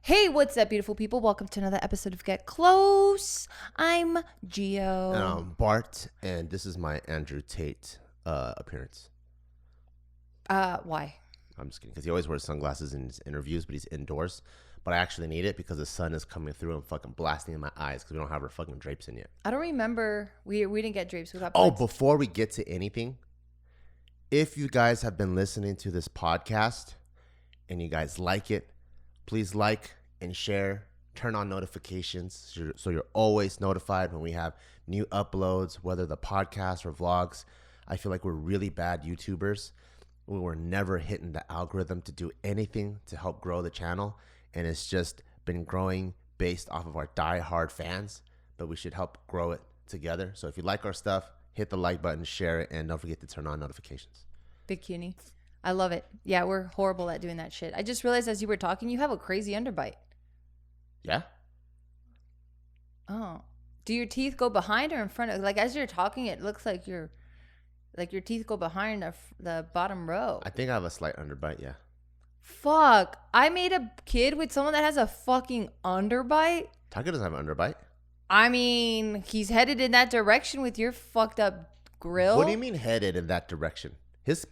Hey, what's up, beautiful people? Welcome to another episode of Get Close. I'm Gio. And I'm Bart, and this is my Andrew Tate appearance. Why? I'm just kidding, because he always wears sunglasses in his interviews, but he's indoors. But I actually need it because the sun is coming through and fucking blasting in my eyes because we don't have our fucking drapes in yet. I don't remember. We didn't get drapes. We got Before we get to anything, if you guys have been listening to this podcast and you guys like it, please like and share, turn on notifications so you're always notified when we have new uploads, whether the podcast or vlogs. I feel like we're really bad YouTubers. We were never hitting the algorithm to do anything to help grow the channel, and it's just been growing based off of our die-hard fans, but we should help grow it together. So if you like our stuff, hit the like button, share it, and don't forget to turn on notifications. Big cutie. I love it. Yeah, we're horrible at doing that shit. I just realized as you were talking, you have a crazy underbite. Yeah? Oh. Do your teeth go behind or in front of? Like, as you're talking, it looks like your teeth go behind the bottom row. I think I have a slight underbite, yeah. Fuck. I made a kid with someone that has a fucking underbite. Tucker doesn't have an underbite. I mean, he's headed in that direction with your fucked up grill. What do you mean headed in that direction? His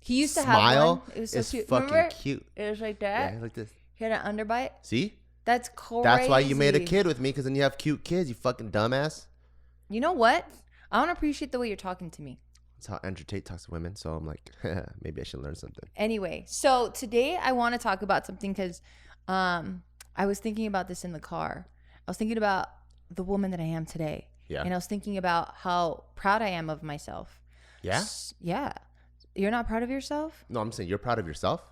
He used to smile have one. It was so is cute. fucking Remember? cute. It was like that. Yeah, like this. He had an underbite. See? That's crazy. That's why you made a kid with me, because then you have cute kids, you fucking dumbass. You know what? I don't appreciate the way you're talking to me. That's how Andrew Tate talks to women, so I'm like, maybe I should learn something. Anyway, so today I want to talk about something because I was thinking about this in the car. I was thinking about the woman that I am today. Yeah. And I was thinking about how proud I am of myself. Yeah? Yeah. You're not proud of yourself? No, I'm saying you're proud of yourself.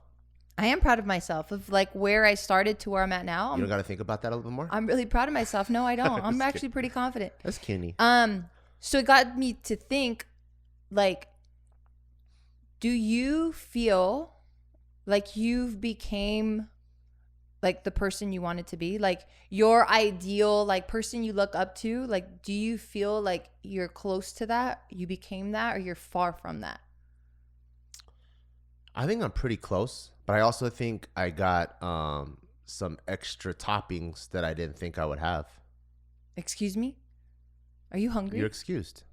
I am proud of myself, of like where I started to where I'm at now. You don't got to think about that a little bit more? I'm really proud of myself. No, I don't. I'm actually pretty confident. That's cutie. So it got me to think, like, do you feel like you've became like the person you wanted to be? Like your ideal, like person you look up to? Like, do you feel like you're close to that? You became that, or you're far from that? I think I'm pretty close, but I also think I got some extra toppings that I didn't think I would have. Excuse me? Are you hungry? You're excused.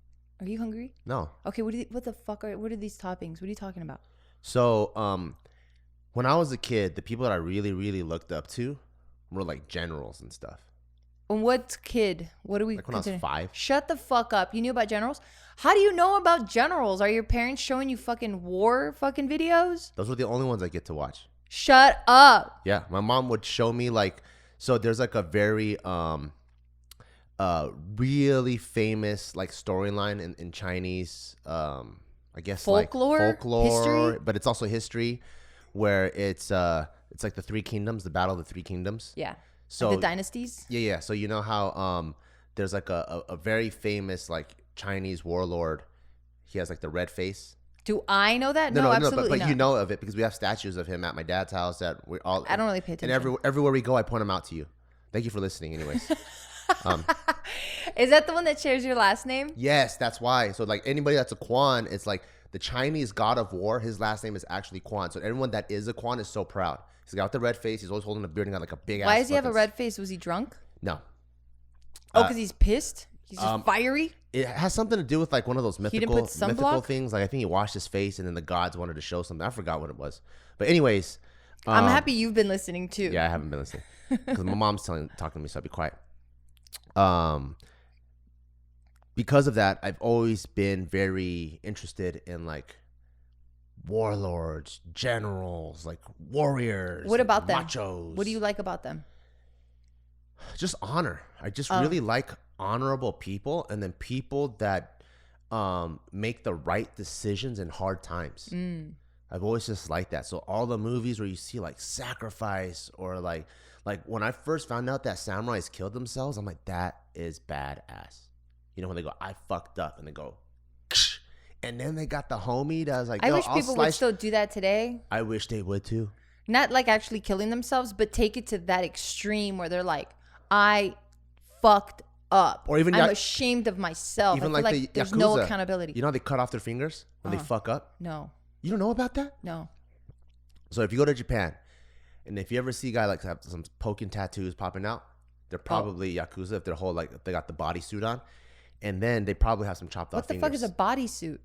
Are you hungry? No. Okay, what the fuck what are these toppings? What are you talking about? So, when I was a kid, the people that I really, really looked up to were like generals and stuff. And what kid? What do we Like when I was 5. Shut the fuck up. You knew about generals? How do you know about generals? Are your parents showing you fucking war fucking videos? Those were the only ones I get to watch. Shut up. Yeah, my mom would show me like, so there's like a very really famous like storyline in Chinese, I guess Folklore? like folklore, History? but it's also history, where it's like the Three Kingdoms, the Battle of the Three Kingdoms. Yeah. So Like the dynasties? Yeah. So you know how there's like a very famous like Chinese warlord. He has like the red face. Do I know that? No, absolutely but not. you know of it because we have statues of him at my dad's house that we all. I don't really pay attention. And everywhere we go, I point him out to you. Thank you for listening. Anyways. Is that the one that shares your last name? Yes, that's why. So like anybody that's a Quan, it's like the Chinese god of war. His last name is actually Quan. So everyone that is a Quan is so proud. He's got the red face. He's always holding a beard and got like a big ass. Why does he have a red face? Was he drunk? No. Oh, because he's pissed? He's just fiery? It has something to do with like one of those didn't mythical put sunblock? things. Like I think he washed his face and then the gods wanted to show something. I forgot what it was. But anyways. I'm happy you've been listening too. Yeah, I haven't been listening. Because my mom's talking to me, so I'll be quiet. Because of that, I've always been very interested in like warlords, generals, like warriors. What about them? Machos. What do you like about them? Just honor. I just really like honorable people, and then people that make the right decisions in hard times. I've always just liked that. So all the movies where you see like sacrifice, or like when I first found out that samurais killed themselves, I'm like, that is badass. You know, when they go, I fucked up, and they go, ksh, and then they got the homie that was like, I wish I'll people would still do that today. I wish they would too. Not like actually killing themselves, but take it to that extreme where they're like, I fucked up. Or even I'm ashamed of myself. Even I feel like there's the no Yakuza. accountability. You know how they cut off their fingers when they fuck up? No. You don't know about that? No. So if you go to Japan And if you ever see a guy like have some poking tattoos popping out, they're probably Yakuza if they're whole like if they got the bodysuit on. And then they probably have some chopped off fingers. What the fuck is a bodysuit?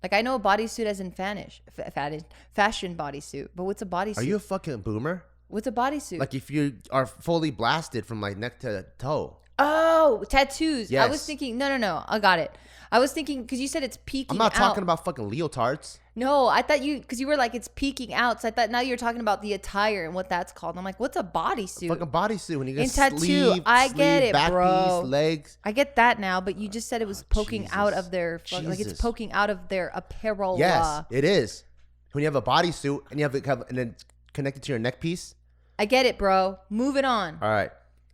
Like, I know a bodysuit as in fashion bodysuit, but what's a bodysuit? Are you a fucking boomer? What's a bodysuit? Like if you are fully blasted from like neck to toe. Oh, tattoos. Yes. I was thinking, no, I got it. I was thinking, because you said it's peeking I'm not out. talking about fucking leotards. No, I thought because you were like, it's peeking out. So I thought now you're talking about the attire and what that's called. I'm like, what's a bodysuit? Fucking bodysuit when you get in tattoo. sleeve, I get it, back bro. piece, legs. I get that now, but you just said it was poking Jesus. out of their, like it's poking out of their apparel. Yes, it is. When you have a bodysuit and you have it and then connected to your neck piece. I get it, bro. Move it on. All right.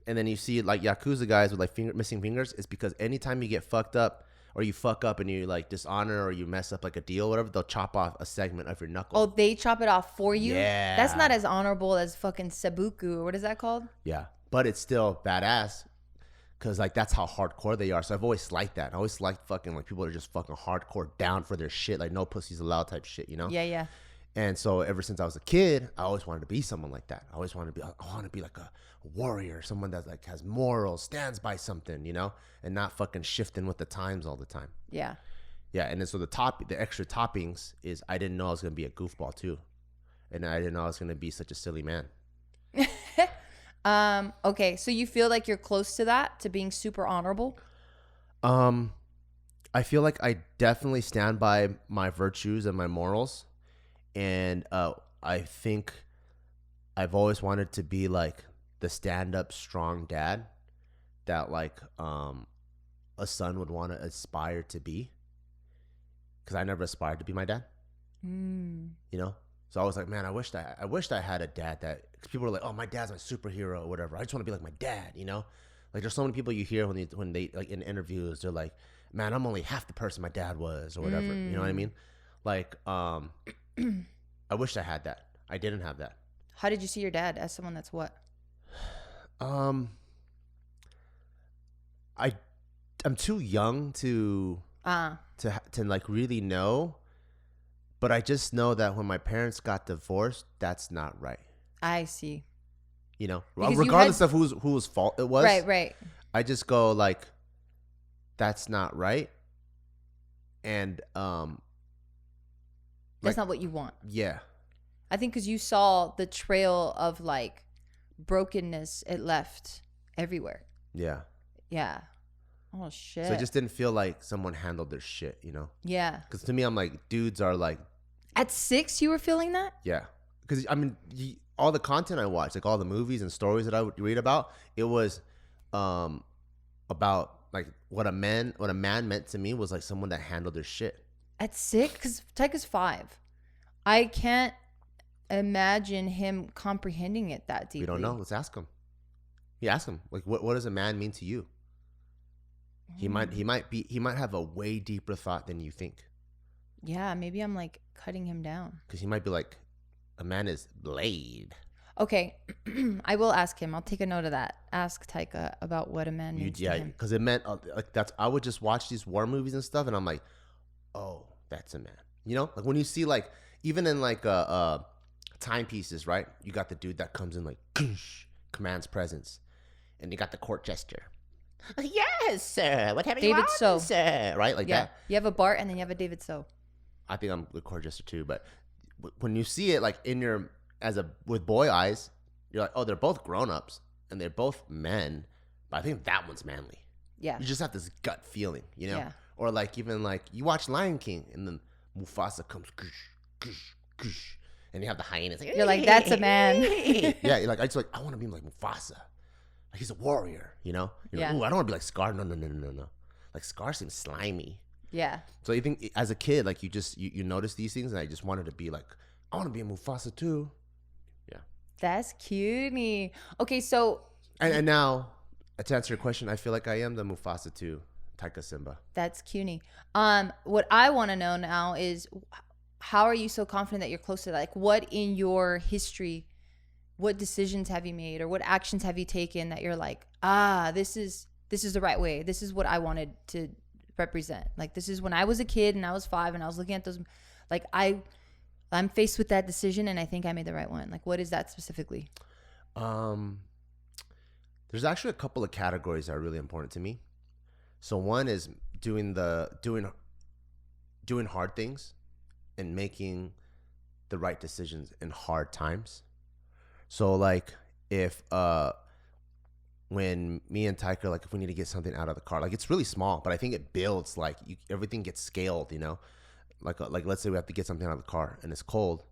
And then you see like Yakuza guys with like missing fingers. It's because anytime you get fucked up or you fuck up and you like dishonor or you mess up like a deal or whatever, they'll chop off a segment of your knuckle. Oh, they chop it off for you? Yeah. That's not as honorable as fucking Sebuku. Or what is that called? Yeah. But it's still badass because like that's how hardcore they are. So I've always liked that. I always liked fucking like people that are just fucking hardcore down for their shit. Like no pussies allowed type shit, you know? Yeah, yeah. And so ever since I was a kid, I always wanted to be someone like that. I always wanted to be, I want to be like a warrior, someone that like has morals, stands by something, you know, and not fucking shifting with the times all the time. Yeah. Yeah. And then so the extra toppings is I didn't know I was going to be a goofball too. And I didn't know I was going to be such a silly man. Okay. So you feel like you're close to that, to being super honorable? I feel like I definitely stand by my virtues and my morals. And I think I've always wanted to be like the stand-up strong dad that like a son would want to aspire to be. Because I never aspired to be my dad. You know? So I was like, man, I wished I had a dad that, because people are like, oh, my dad's my superhero or whatever. I just want to be like my dad, you know? Like there's so many people you hear when they like in interviews, they're like, man, I'm only half the person my dad was or whatever. You know what I mean? Like, I wish I had that. I didn't have that. How did you see your dad as someone that's what? I'm too young to like really know, but I just know that when my parents got divorced, that's not right. I see. You know, Because regardless of whose fault it was. Right. I just go like, that's not right, and that's not what you want. Yeah. I think because you saw the trail of like brokenness it left everywhere. Yeah. Yeah. Oh, shit. So it just didn't feel like someone handled their shit, you know? Yeah. Because to me, I'm like, dudes are like. At 6, you were feeling that? Yeah. Because, I mean, all the content I watched, like all the movies and stories that I would read about, it was about like what a man meant to me was like someone that handled their shit. At 6? Because Tyka's 5. I can't imagine him comprehending it that deeply. We don't know. Let's ask him. You ask him, like, what does a man mean to you? He might have a way deeper thought than you think. Yeah, maybe I'm like cutting him down. Because he might be like, a man is blade. Okay, I will ask him. I'll take a note of that. Ask Taika about what a man means to him. Because it meant like that's. I would just watch these war movies and stuff, and I'm like, oh, that's a man. You know, like when you see like even in like timepieces, right? You got the dude that comes in like commands presence, and you got the court gesture. Yes, sir. What have you David want, So, sir? Right, like that. You have a Bart, and then you have a David So. I think I'm the court gesture too, but when you see it like in your with boy eyes, you're like, oh, they're both grown-ups and they're both men, but I think that one's manly. Yeah. You just have this gut feeling, you know? Yeah. Or like even like you watch Lion King and then Mufasa comes and you have the hyenas. Like, you're like, that's a man. Yeah, you're like, I want to be like Mufasa. Like he's a warrior, you know? You're like, ooh, I don't want to be like Scar. No. Like Scar seems slimy. Yeah. So you think as a kid, like you notice these things, and I just wanted to be like, I want to be a Mufasa too. Yeah. That's cutie. Okay, so. And now, to answer your question, I feel like I am the Mufasa too, Taika Simba. That's cutie. What I want to know now is, how are you so confident that you're close to that? Like, what in your history, what decisions have you made, or what actions have you taken that you're like, this is the right way. This is what I wanted to represent. Like, this is when I was a kid and I was 5 and I was looking at those, like I'm faced with that decision and I think I made the right one. Like, what is that specifically? There's actually a couple of categories that are really important to me. So one is doing hard things and making the right decisions in hard times. So like if when me and Tyker, like if we need to get something out of the car, like it's really small, but I think it builds, like everything gets scaled, you know, like let's say we have to get something out of the car and it's cold,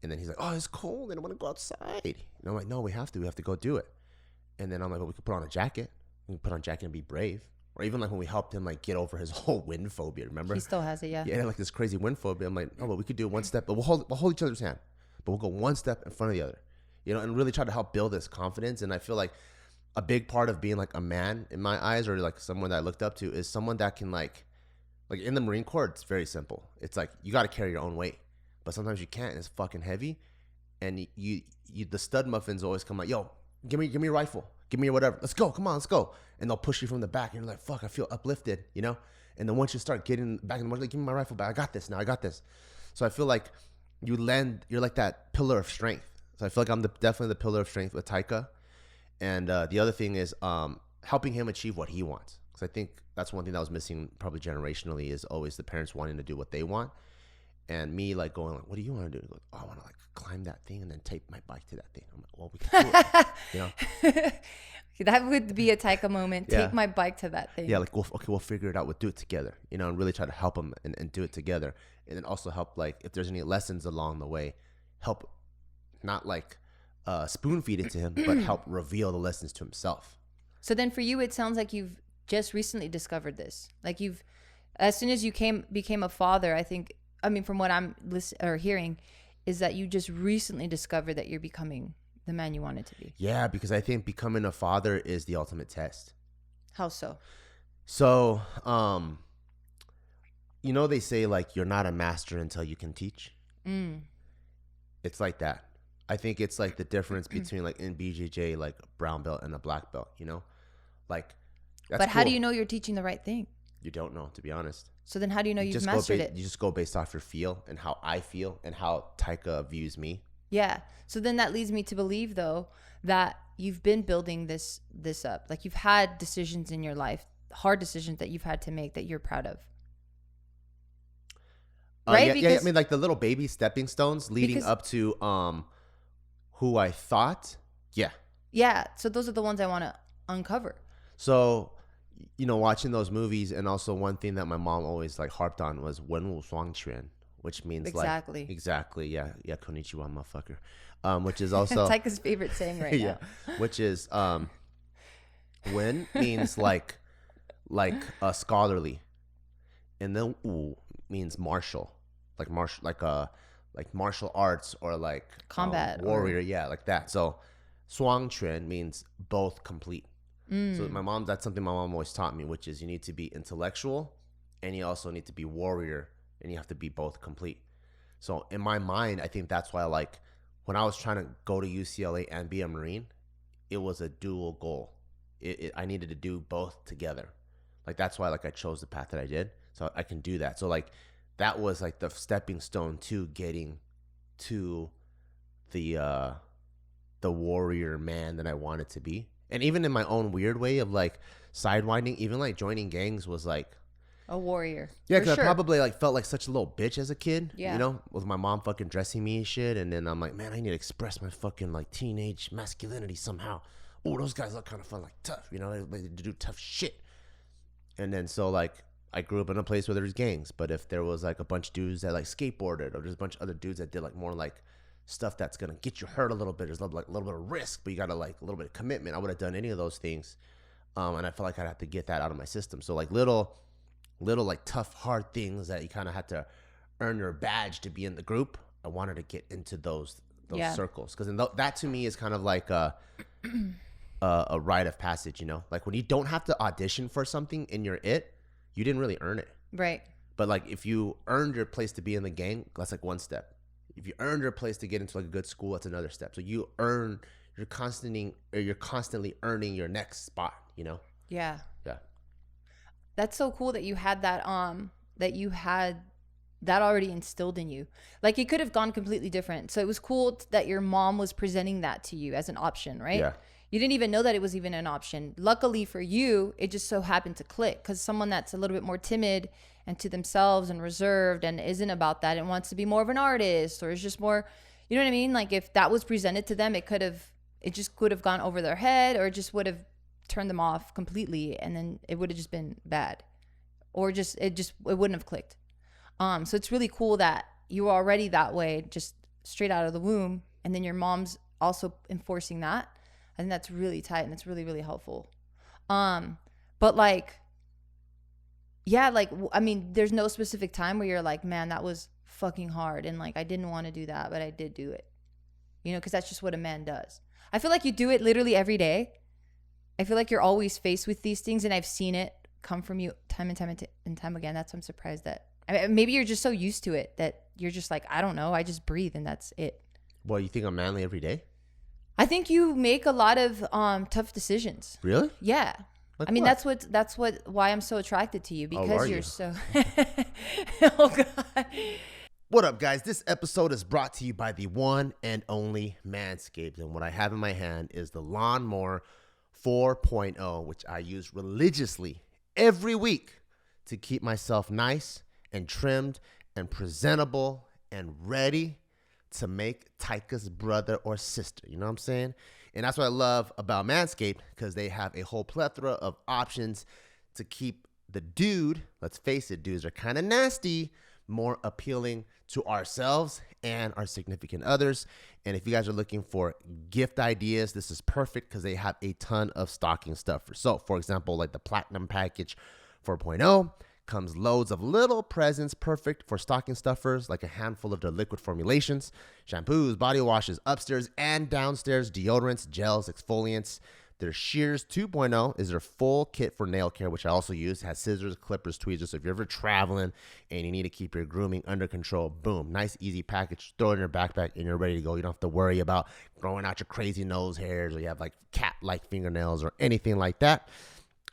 and then he's like, oh, it's cold and I want to go outside, and I'm like, no, we have to go do it. And then I'm like, well, we could put on a jacket. We can put on a jacket and be brave. Or even like when we helped him like get over his whole wind phobia, remember? He still has it, yeah. Yeah, like this crazy wind phobia. I'm like, oh, but we could do one step, but we'll hold each other's hand, but we'll go one step in front of the other, you know, and really try to help build this confidence. And I feel like a big part of being like a man in my eyes, or like someone that I looked up to, is someone that can like in the Marine Corps, it's very simple. It's like you got to carry your own weight, but sometimes you can't. And it's fucking heavy, and you the stud muffins always come like, yo, give me a rifle. Give me whatever. Let's go. Come on, let's go. And they'll push you from the back. And you're like, fuck, I feel uplifted, you know? And then once you start getting back in the morning, like, give me my rifle back. I got this now. I got this. So I feel like you're like that pillar of strength. So I feel like I'm definitely the pillar of strength with Taika. And the other thing is helping him achieve what he wants. Because I think that's one thing that was missing probably generationally, is always the parents wanting to do what they want. And me like going like, what do you want to do? He goes, oh, I want to like climb that thing and then tape my bike to that thing. I'm like, well, we can do it. You know? That would be a Taika moment. Yeah. Take my bike to that thing. Yeah, like, we'll figure it out. We'll do it together, you know, and really try to help him and do it together. And then also help, like, if there's any lessons along the way, help not like spoon feed it to him, but help reveal the lessons to himself. So then for you, it sounds like you've just recently discovered this. Like as soon as you became a father, I mean, from what I'm hearing, is that you just recently discovered that you're becoming the man you wanted to be. Yeah, because I think becoming a father is the ultimate test. How so? So, you know, they say like you're not a master until you can teach. It's like that. I think it's like the difference between like in BJJ, like a brown belt and a black belt, you know, like. That's how cool. do you know you're teaching the right thing? You don't know, to be honest. So then how do you know you've mastered it? You just go based off your feel and how I feel and how Taika views me. Yeah. So then that leads me to believe, though, that you've been building this up. Like you've had decisions in your life, hard decisions that you've had to make that you're proud of. Right? Yeah, I mean, like the little baby stepping stones leading up to who I thought. Yeah. Yeah. So those are the ones I want to uncover. So, you know, watching those movies, and also one thing that my mom always like harped on was "wenwu shuangquan," which means exactly, yeah, konnichiwa, motherfucker. Which is also Taika's favorite saying right now. Which is wen means like scholarly, and then wu means martial, like martial arts, or like combat warrior, yeah, like that. So shuangquan means both complete. So that's something my mom always taught me, which is you need to be intellectual and you also need to be warrior, and you have to be both complete. So in my mind, I think that's why, like, when I was trying to go to UCLA and be a Marine, it was a dual goal. I needed to do both together. Like, that's why, like, I chose the path that I did, so I can do that. So, like, that was like the stepping stone to getting to the warrior man that I wanted to be. And even in my own weird way of like sidewinding, even like joining gangs was like a warrior. Yeah, because I probably like felt like such a little bitch as a kid. Yeah. You know, with my mom fucking dressing me and shit. And then I'm like, man, I need to express my fucking like teenage masculinity somehow. Oh, those guys look kind of fun, like tough. You know, they do tough shit. And then so like I grew up in a place where there's gangs. But if there was like a bunch of dudes that like skateboarded, or there's a bunch of other dudes that did like more like stuff that's gonna get you hurt a little bit, there's a little bit of risk, but you gotta like a little bit of commitment. I would have done any of those things, and I felt like I'd have to get that out of my system. So like little like tough, hard things that you kind of had to earn your badge to be in the group. I wanted to get into those circles, because that to me is kind of like a rite of passage. You know, like when you don't have to audition for something and you're you didn't really earn it, right? But like if you earned your place to be in the gang, that's like one step. If you earned your place to get into like a good school, that's another step. So you're constantly earning your next spot, you know? Yeah. Yeah. That's so cool that you had that that already instilled in you. Like it could have gone completely different. So it was cool that your mom was presenting that to you as an option, right? Yeah. You didn't even know that it was even an option. Luckily for you, it just so happened to click, because someone that's a little bit more timid and to themselves and reserved and isn't about that and wants to be more of an artist, or is just more, you know what I mean? Like if that was presented to them, it just could have gone over their head, or it just would have turned them off completely, and then it would have just been bad, or it wouldn't have clicked. So it's really cool that you were already that way, just straight out of the womb, and then your mom's also enforcing that. I think that's really tight, and it's really, really helpful. But like, yeah, like, I mean, there's no specific time where you're like, man, that was fucking hard, and like I didn't want to do that, but I did do it, you know, because that's just what a man does. I feel like you do it literally every day. I feel like you're always faced with these things, and I've seen it come from you time and time again. That's why I'm surprised that maybe you're just so used to it that you're just like, I don't know, I just breathe and that's it. Well, you think I'm manly every day? I think you make a lot of tough decisions. Really? Yeah. Like I mean, what? that's why I'm so attracted to you, because you're you? so oh God. What up, guys? This episode is brought to you by the one and only Manscaped. And what I have in my hand is the Lawnmower 4.0, which I use religiously every week to keep myself nice and trimmed and presentable and ready to make Taika's brother or sister. You know what I'm saying? And that's what I love about Manscaped, because they have a whole plethora of options to keep the dude, let's face it, dudes are kind of nasty, more appealing to ourselves and our significant others. And if you guys are looking for gift ideas, this is perfect, because they have a ton of stocking stuffers. So, for example, like the Platinum Package 4.0 comes loads of little presents, perfect for stocking stuffers, like a handful of their liquid formulations, shampoos, body washes, upstairs and downstairs, deodorants, gels, exfoliants. Their Shears 2.0 is their full kit for nail care, which I also use. It has scissors, clippers, tweezers. So if you're ever traveling and you need to keep your grooming under control, boom, nice, easy package. Throw it in your backpack and you're ready to go. You don't have to worry about growing out your crazy nose hairs, or you have like cat-like fingernails or anything like that.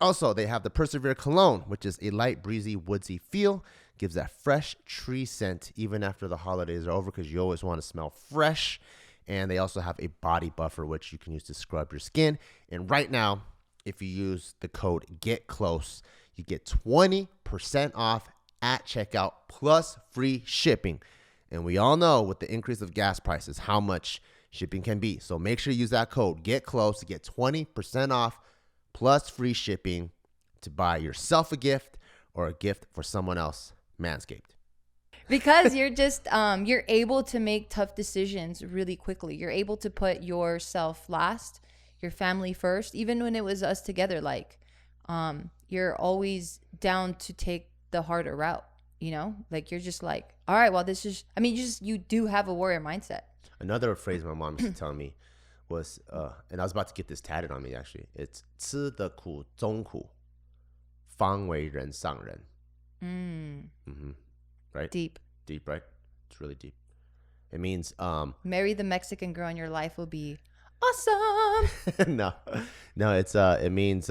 Also, they have the Persevere Cologne, which is a light, breezy, woodsy feel. Gives that fresh tree scent even after the holidays are over, because you always want to smell fresh. And they also have a body buffer, which you can use to scrub your skin. And right now, if you use the code GETCLOSE, you get 20% off at checkout plus free shipping. And we all know with the increase of gas prices how much shipping can be. So make sure you use that code GETCLOSE to get 20% off plus free shipping to buy yourself a gift or a gift for someone else. Manscaped. Because you're just you're able to make tough decisions really quickly. You're able to put yourself last, your family first. Even when it was us together, like you're always down to take the harder route, you know? Like you're just like, all right, well, this is, I mean, you do have a warrior mindset. Another phrase my mom used to tell me was, and I was about to get this tatted on me actually. It's 吃得苦中苦，方为人上人。Mm-hmm. Right? Deep, right? It's really deep. It means marry the Mexican girl and your life will be awesome. no, it means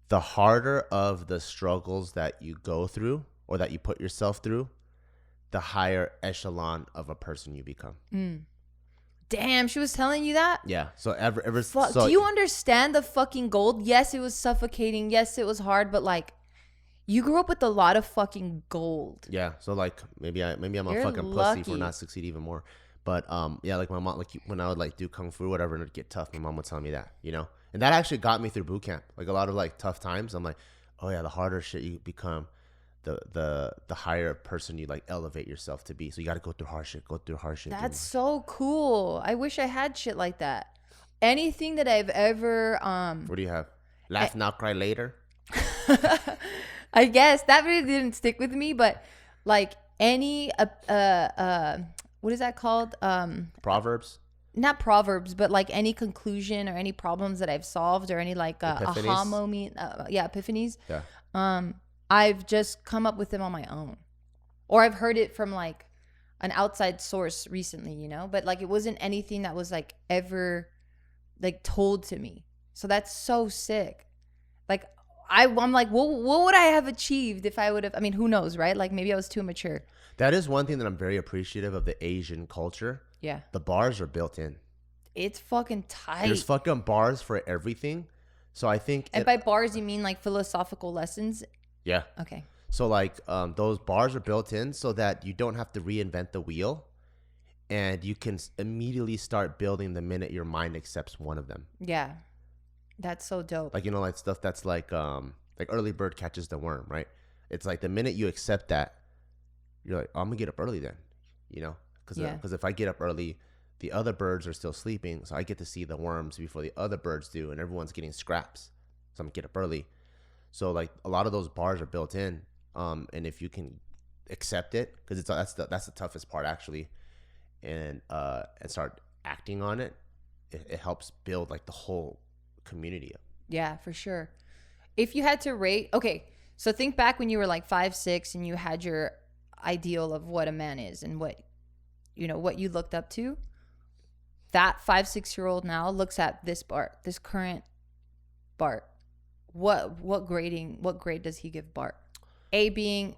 the harder of the struggles that you go through or that you put yourself through, the higher echelon of a person you become. Damn, she was telling you that? Yeah. So do you understand the fucking gold? Yes, it was suffocating. Yes, it was hard, but like you grew up with a lot of fucking gold. Yeah. So like maybe I'm You're a fucking lucky. pussy for not succeed even more. But yeah, like my mom, like when I would like do kung fu or whatever and it'd get tough, my mom would tell me that, you know? And that actually got me through boot camp. Like a lot of like tough times, I'm like, oh yeah, the harder shit you become, the higher person you like elevate yourself to be. So you got to go through hard shit. That's so cool. I wish I had shit like that. Anything that I've ever What do you have? Laugh now, cry later. I guess that really didn't stick with me, but like any what is that called? Proverbs. Not proverbs, but like any conclusion or any problems that I've solved or any like aha moment, epiphanies. Yeah. I've just come up with them on my own, or I've heard it from like an outside source recently, you know, but like it wasn't anything that was like ever like told to me. So that's so sick. Like I'm like, what would I have achieved if I would have? I mean, who knows, right? Like maybe I was too immature. That is one thing that I'm very appreciative of the Asian culture. Yeah, The bars are built in. it's fucking tight. There's fucking bars for everything. So I think. And by bars, you mean like philosophical lessons? Yeah. Okay. So like those bars are built in so that you don't have to reinvent the wheel, and you can immediately start building the minute your mind accepts one of them. Yeah, that's so dope. Like, you know, like stuff that's like early bird catches the worm, right? It's like the minute you accept that, you're like, oh, I'm gonna get up early then, you know, because if I get up early, the other birds are still sleeping, so I get to see the worms before the other birds do, and everyone's getting scraps, so I'm gonna get up early. So like a lot of those bars are built in, and if you can accept it, because that's the toughest part actually, and start acting on it, it helps build like the whole community up. Yeah, for sure. If you had to rate, okay, so think back when you were like 5, 6, and you had your ideal of what a man is and what you looked up to. That 5, 6-year-old now looks at this Bart, this current Bart. What grade does he give Bart? A being,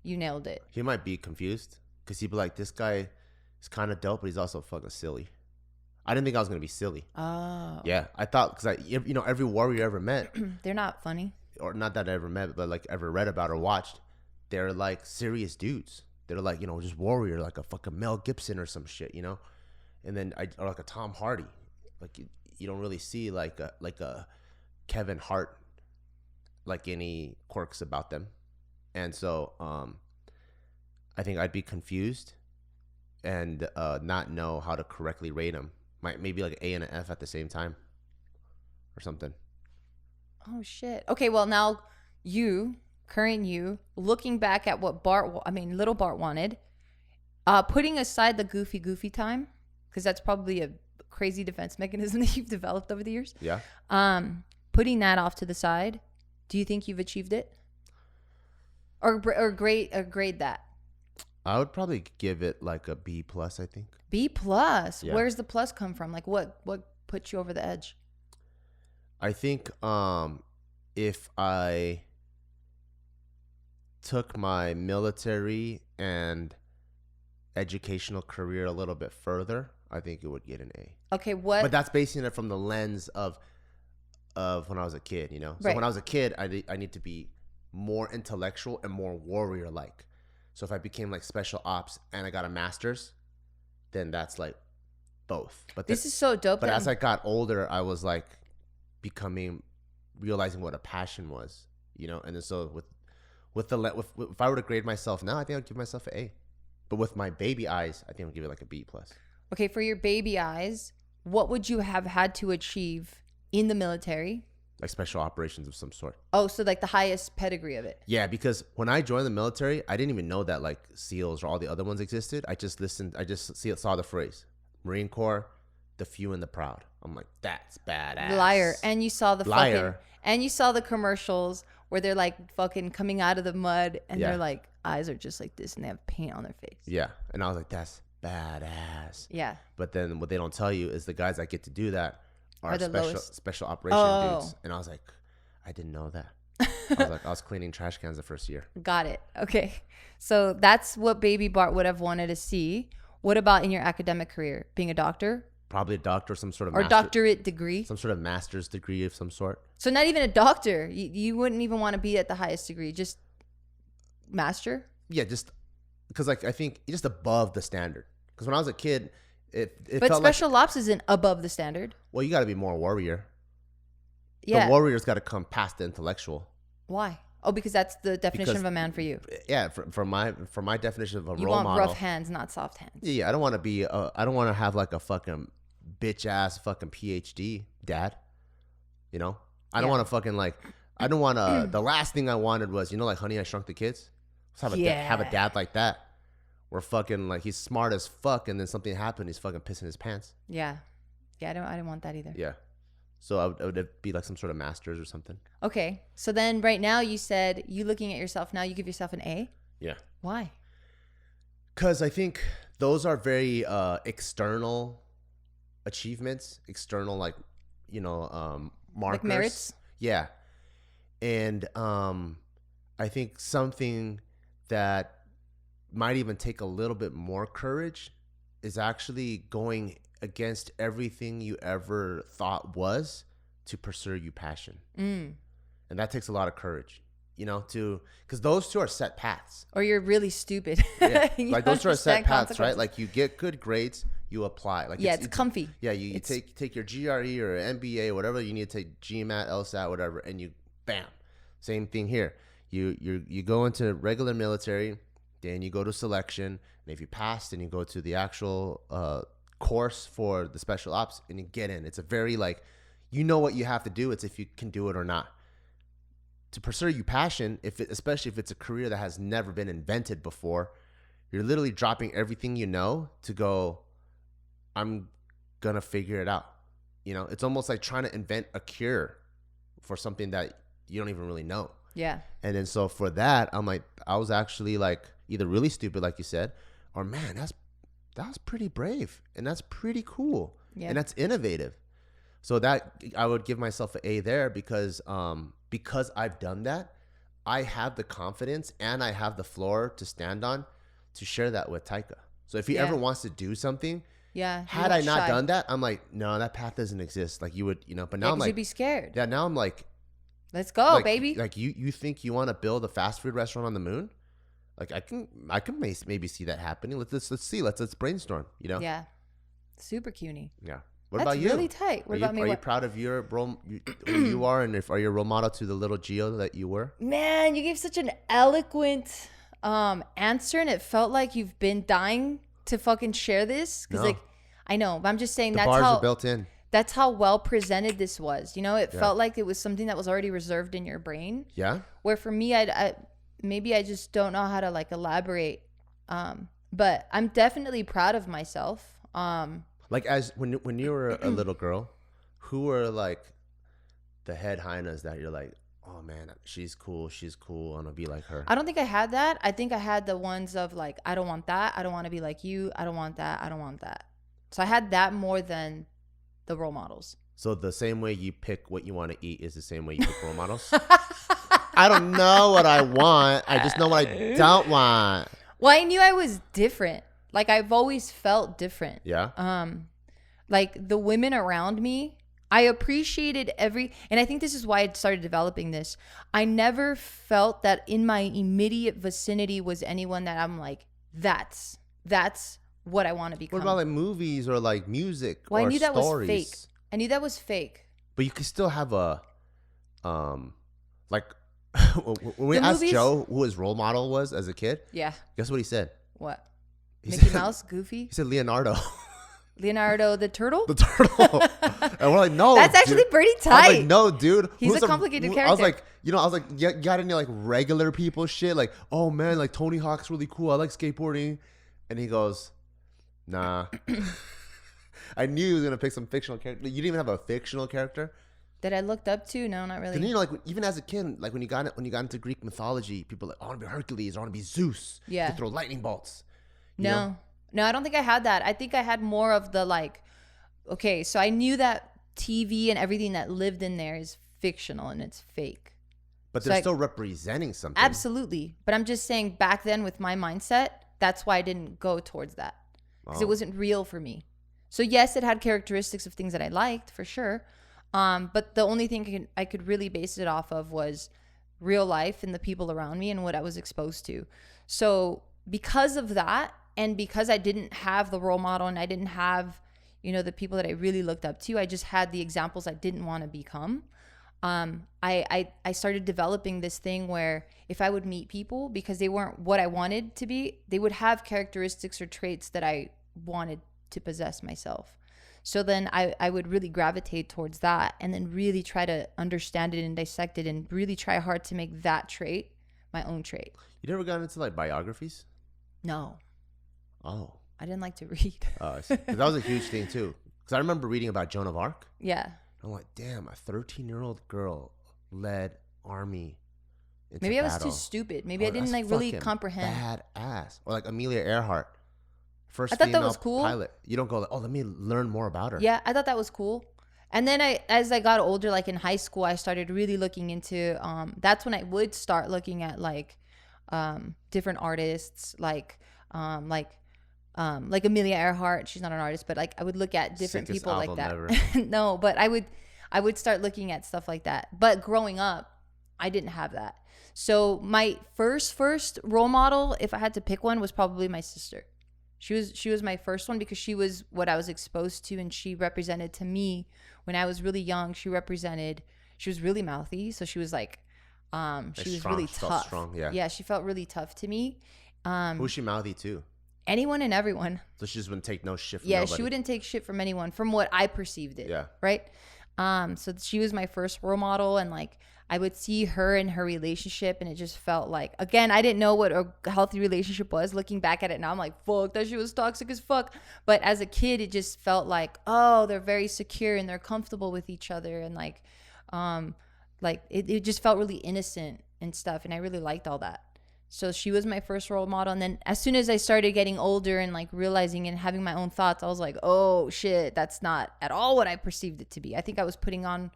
you nailed it. He might be confused because he'd be like, this guy is kind of dope, but he's also fucking silly. I didn't think I was gonna be silly. Oh. Yeah, I thought, because every warrior I ever met, they're not funny, or not that I ever met, but like ever read about or watched, they're like serious dudes. They're like, just warrior, like a fucking Mel Gibson or some shit, and then or like a Tom Hardy. Like you don't really see like a Kevin Hart, like any quirks about them. And so I think I'd be confused and not know how to correctly rate them. Maybe like an A and an F at the same time or something. Oh shit. Okay, well now current you, looking back at what little Bart wanted, putting aside the goofy time, because that's probably a crazy defense mechanism that you've developed over the years. Yeah. Putting that off to the side, do you think you've achieved it? Or grade that? I would probably give it like a B+, I think. B+? Yeah. Where's the plus come from? Like what put you over the edge? I think if I took my military and educational career a little bit further, I think it would get an A. Okay, what? But that's basing it from the lens of when I was a kid, So Right. when I was a kid, I need to be more intellectual and more warrior-like. So if I became like special ops and I got a master's, then that's like both. But this is so dope. But as I got older, I was like realizing what a passion was, And then so if I were to grade myself now, I think I'd give myself an A. But with my baby eyes, I think I'd give it like a B+. Okay, for your baby eyes, what would you have had to achieve in the military? Like special operations of some sort. Oh, so like the highest pedigree of it. Yeah, because when I joined the military, I didn't even know that like SEALs or all the other ones existed. I just saw the phrase Marine Corps, the few and the proud. I'm like, that's badass. Liar. And you saw the Liar. and you saw the commercials where they're like fucking coming out of the mud and Yeah. their like eyes are just like this and they have paint on their face. Yeah, and I was like, that's badass. Yeah. But then what they don't tell you is the guys that get to do that are the special operation dudes. And I was like, I didn't know that. I was cleaning trash cans the first year. Got it. Okay. So that's what baby Bart would have wanted to see. What about in your academic career? Being a doctor? Probably a doctor, some sort of or doctorate degree. Some sort of master's degree of some sort. So not even a doctor. You wouldn't even want to be at the highest degree. Just master? Yeah, just because like I think just above the standard. Because when I was a kid, it but felt special ops isn't above the standard. Well, you got to be more warrior. Yeah. The warrior's got to come past the intellectual. Why? Oh, because that's the definition of a man for you. Yeah, for my definition of a you role want model. rough hands, not soft hands. Yeah, I don't want to be. I don't want to have like a fucking bitch ass fucking PhD dad. I don't want to fucking like. I don't want to. The last thing I wanted was like Honey, I Shrunk the Kids. Let's have a dad like that. Where fucking like he's smart as fuck, and then something happened, he's fucking pissing his pants. Yeah. I didn't want that either. Yeah. So I would be like some sort of master's or something. Okay. So then right now you said you looking at yourself now, you give yourself an A? Yeah. Why? Because I think those are very external achievements, external markers. Like merits? Yeah. And I think something that might even take a little bit more courage is actually going against everything you ever thought was to pursue your passion. And that takes a lot of courage, you know, because those two are set paths. Or you're really stupid. Yeah. Like those two are set paths, right? Like you get good grades, you apply. Like it's comfy. Yeah, you take your GRE or MBA or whatever you need to take, GMAT, LSAT, whatever, and you bam. Same thing here. You go into regular military, then you go to selection, and if you pass, then you go to the actual course for the special ops, and you get in. It's a very like, you know what you have to do. It's if you can do it or not. To pursue your passion, especially if it's a career that has never been invented before, you're literally dropping everything you know to go, I'm gonna figure it out. You know, it's almost like trying to invent a cure for something that you don't even really know. Yeah. And then so for that, I'm like, I was actually like either really stupid, like you said, or man, that was pretty brave and that's pretty cool. Yeah. And that's innovative. So that I would give myself an A there because I've done that, I have the confidence and I have the floor to stand on to share that with Taika. So if he ever wants to do something, had I not done that, I'm like, no, that path doesn't exist. Like you would, you know, but now I'm like, you'd be scared. Yeah. Now I'm like, let's go, baby. Like you think you want to build a fast food restaurant on the moon? Like I can maybe see that happening. Let's see. Let's brainstorm. You know? Yeah. Super cuny. Yeah. What about you? That's really tight. What about me? Are you proud of your role? Who you are, and are you a role model to the little Gio that you were? Man, you gave such an eloquent answer, and it felt like you've been dying to fucking share this. Because like, I know, but I'm just saying the bars are built in. That's how well presented this was. You know, it felt like it was something that was already reserved in your brain. Yeah. Where for me, I maybe I just don't know how to like elaborate. But I'm definitely proud of myself. Like as when you were a little girl, who were like the head hyenas that you're like, oh man, she's cool, I want to be like her? I don't think I had that. I think I had the ones of like, I don't want that. I don't want to be like you. I don't want that. I don't want that. So I had that more than the role models. So the same way you pick what you want to eat is the same way you pick role models? I don't know what I want. I just know what I don't want. Well, I knew I was different. Like I've always felt different. Yeah. Like the women around me, I appreciated and I think this is why I started developing this. I never felt that in my immediate vicinity was anyone that I'm like, that's what I want to become. What about like movies or like music? Well, or I knew that stories? Was fake. I knew that was fake. But you could still have a, like when we asked Joe who his role model was as a kid. Yeah. Guess what he said? What? Mickey Mouse, Goofy? He said Leonardo. Leonardo the turtle? The turtle. And we're like, no. That's actually pretty tight. I was like, no, dude. He's a complicated character. I was like, you got any like regular people shit? Like, oh man, like Tony Hawk's really cool. I like skateboarding. And he goes, nah. I knew he was going to pick some fictional character. You didn't even have a fictional character? That I looked up to? No, not really. And you know, like even as a kid, like when you got into Greek mythology, people were like, I want to be Hercules, I want to be Zeus. Yeah. To throw lightning bolts. No, I don't think I had that. I think I had more of the like, okay, so I knew that TV and everything that lived in there is fictional and it's fake. But they're still representing something. Absolutely. But I'm just saying back then with my mindset, that's why I didn't go towards that. Because it wasn't real for me. So yes, it had characteristics of things that I liked for sure. But the only thing I could really base it off of was real life and the people around me and what I was exposed to. So because of that, and because I didn't have the role model and I didn't have, you know, the people that I really looked up to, I just had the examples I didn't want to become. I started developing this thing where if I would meet people because they weren't what I wanted to be, they would have characteristics or traits that I wanted to possess myself. So then I would really gravitate towards that and then really try to understand it and dissect it and really try hard to make that trait my own trait. You never got into like biographies? No. Oh. I didn't like to read. That was a huge thing too. Because I remember reading about Joan of Arc. Yeah. I'm like, damn, a 13-year-old girl led army into Maybe I was battle. too stupid. Maybe I didn't like really comprehend. Badass. Or like Amelia Earhart. First I thought that was cool. Pilot. You don't go like, oh, let me learn more about her. Yeah, I thought that was cool. And then as I got older, like in high school, I started really looking into, that's when I would start looking at like different artists, like Amelia Earhart. She's not an artist, but like I would look at different Sickest people like album that. ever. No, but I would start looking at stuff like that. But growing up, I didn't have that. So my first role model, if I had to pick one, was probably my sister. She was my first one because she was what I was exposed to, and she represented to me when I was really young. She was really mouthy, so she was like, she was really tough. Strong, yeah, she felt really tough to me. Who's she mouthy to? Anyone and everyone. So she just wouldn't take no shit from Yeah, nobody. she wouldn't take shit from anyone, from what I perceived it. Yeah. Right. So she was my first role model, and like I would see her in her relationship, and it just felt like, again, I didn't know what a healthy relationship was. Looking back at it now, I'm like, fuck, that shit was toxic as fuck. But as a kid, it just felt like, oh, they're very secure and they're comfortable with each other, and like it just felt really innocent and stuff, and I really liked all that. So she was my first role model. And then as soon as I started getting older and like realizing and having my own thoughts, I was like, oh shit, that's not at all what I perceived it to be. I think I was putting on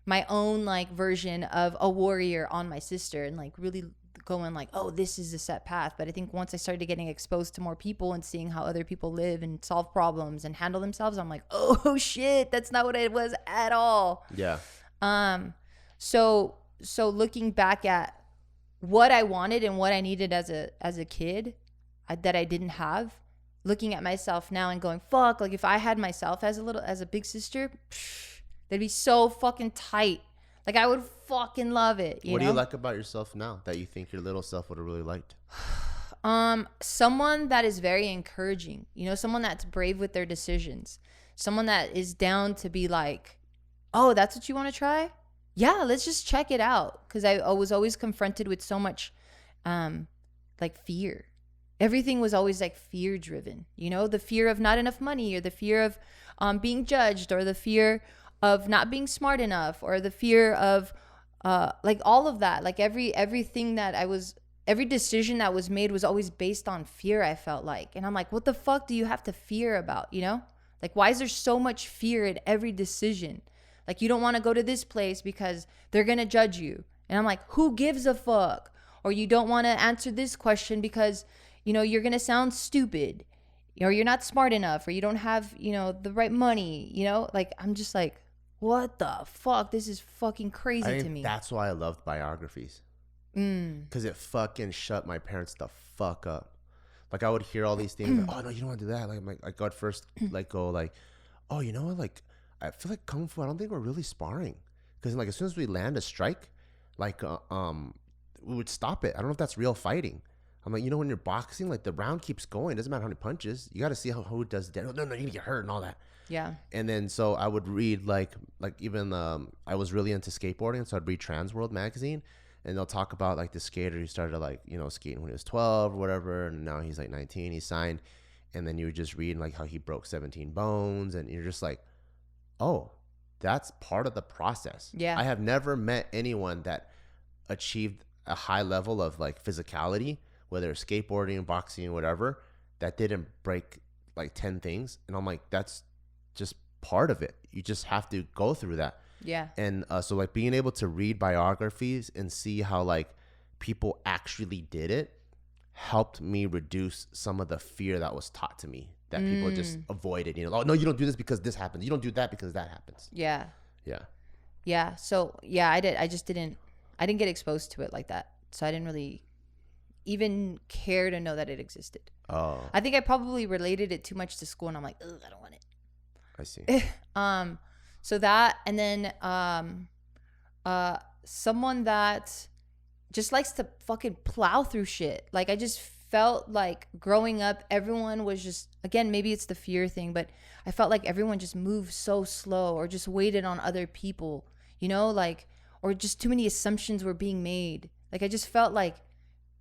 my own like version of a warrior on my sister, and like really going like, oh, this is a set path. But I think once I started getting exposed to more people and seeing how other people live and solve problems and handle themselves, I'm like, oh shit, that's not what it was at all. Yeah. So looking back at what I wanted and what I needed as a kid, that I didn't have, looking at myself now and going, fuck, like if I had myself as a big sister, that'd be so fucking tight. Like I would fucking love it. What do you like about yourself now that you think your little self would have really liked? Someone that is very encouraging, someone that's brave with their decisions, someone that is down to be like, oh, that's what you want to try? Yeah, let's just check it out. Because I was always confronted with so much like fear. Everything was always like fear driven, the fear of not enough money, or the fear of being judged, or the fear of not being smart enough, or the fear of like all of that. Like every decision that was made was always based on fear, I felt like. And I'm like, what the fuck do you have to fear about, Like, why is there so much fear in every decision? Like, you don't want to go to this place because they're going to judge you. And I'm like, who gives a fuck? Or you don't want to answer this question because, you're going to sound stupid, or you're not smart enough, or you don't have, the right money, Like, I'm just like, what the fuck? This is fucking crazy to me. That's why I loved biographies. Because it fucking shut my parents the fuck up. Like, I would hear all these things. Like, oh, no, you don't want to do that. Like, I got first, like, go, like, oh, you know what? Like, I feel like Kung Fu, I don't think we're really sparring. Because, like, as soon as we land a strike, like, we would stop it. I don't know if that's real fighting. I'm like, when you're boxing, like, the round keeps going. It doesn't matter how many punches. You got to see who does that. No, you're going to get hurt and all that. Yeah. And then, so I would read, like even, I was really into skateboarding, so I'd read Trans World magazine. And they'll talk about, like, the skater who started, like, skating when he was 12 or whatever. And now he's, like, 19. He signed. And then you would just read, like, how he broke 17 bones. And you're just like, oh, that's part of the process. Yeah. I have never met anyone that achieved a high level of like physicality, whether it's skateboarding, boxing, whatever, that didn't break like 10 things. And I'm like, that's just part of it. You just have to go through that. Yeah. And so like being able to read biographies and see how like people actually did it helped me reduce some of the fear that was taught to me, that people just avoided, oh, no, you don't do this because this happens. You don't do that because that happens. Yeah. Yeah. Yeah. So yeah, I didn't get exposed to it like that. So I didn't really even care to know that it existed. Oh. I think I probably related it too much to school, and I'm like, ugh, I don't want it. I see. So that, and then someone that just likes to fucking plow through shit. Like, I just felt like growing up, everyone was just, again, maybe it's the fear thing, but I felt like everyone just moved so slow, or just waited on other people, like, or just too many assumptions were being made. Like, I just felt like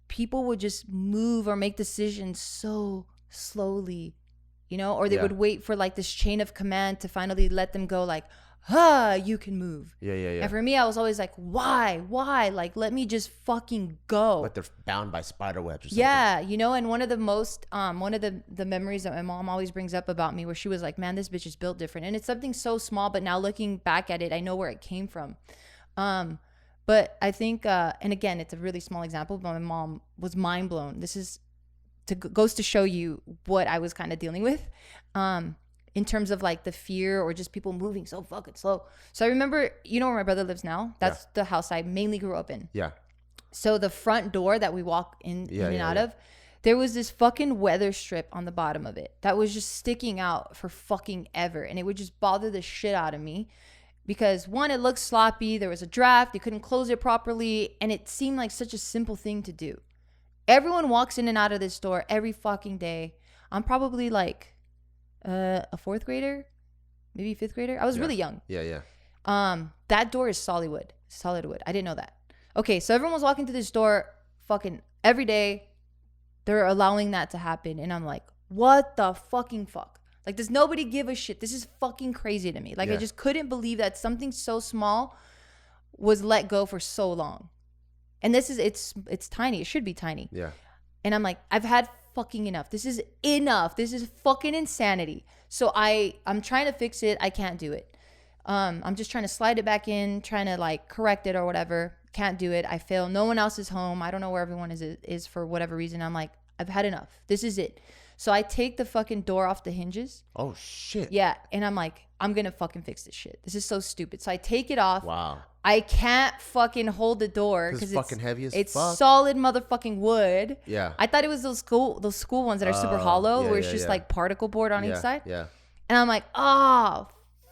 people would just move or make decisions so slowly, or they would wait for like this chain of command to finally let them go, like, you can move. Yeah. And for me, I was always like, why? Like, let me just fucking go. Like they're bound by spider webs or something. Yeah, you know, and one of the memories that my mom always brings up about me, where she was like, man, this bitch is built different. And it's something so small, but now looking back at it, I know where it came from. But I think, and again, it's a really small example, but my mom was mind blown. This is goes to show you what I was kind of dealing with, in terms of like the fear or just people moving so fucking slow. So I remember, you know where my brother lives now? That's the house I mainly grew up in. Yeah. So the front door that we walk in and out of, there was this fucking weather strip on the bottom of it that was just sticking out for fucking ever. And it would just bother the shit out of me. Because one, it looked sloppy. There was a draft. You couldn't close it properly. And it seemed like such a simple thing to do. Everyone walks in and out of this door every fucking day. I'm probably like a fourth grader, maybe fifth grader. I was really young. Yeah. That door is solid wood. I didn't know that. Okay, so everyone was walking through this door fucking every day. They're allowing that to happen. And I'm like, what the fucking fuck? Like, does nobody give a shit? This is fucking crazy to me. Like, I just couldn't believe that something so small was let go for so long. And this is, it's tiny. It should be tiny. Yeah. And I'm like, I've had fucking enough. This is enough. This is fucking insanity. So I'm trying to fix it. I can't do it. I'm just trying to slide it back in, trying to like correct it or whatever. Can't do it. I fail. No one else is home. I don't know where everyone is for whatever reason. I'm like, I've had enough. This is it. So I take the fucking door off the hinges. Oh, shit. Yeah. And I'm like, I'm going to fucking fix this shit. This is so stupid. So I take it off. Wow. I can't fucking hold the door because it's fucking heavy as fuck. It's solid motherfucking wood. Yeah. I thought it was those school ones that are super hollow, where it's just like particle board on each side. Yeah. And I'm like, oh,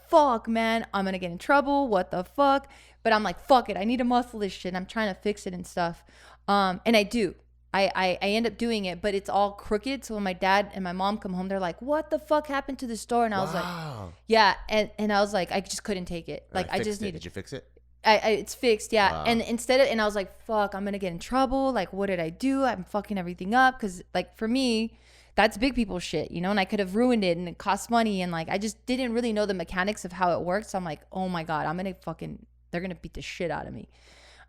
fuck, man. I'm going to get in trouble. What the fuck? But I'm like, fuck it. I need to muscle this shit. And I'm trying to fix it and stuff. And I do. I end up doing it, but it's all crooked. So when my dad and my mom come home, they're like, what the fuck happened to this door? And I was like, yeah. And I was like, I just couldn't take it. Like, I just needed. Did you fix it? It's fixed, yeah. Wow. And and I was like, fuck, I'm gonna get in trouble. Like, what did I do? I'm fucking everything up. Because like for me, that's big people shit, you know. And I could have ruined it, and it cost money, and like I just didn't really know the mechanics of how it works. So I'm like, oh my god, they're gonna beat the shit out of me.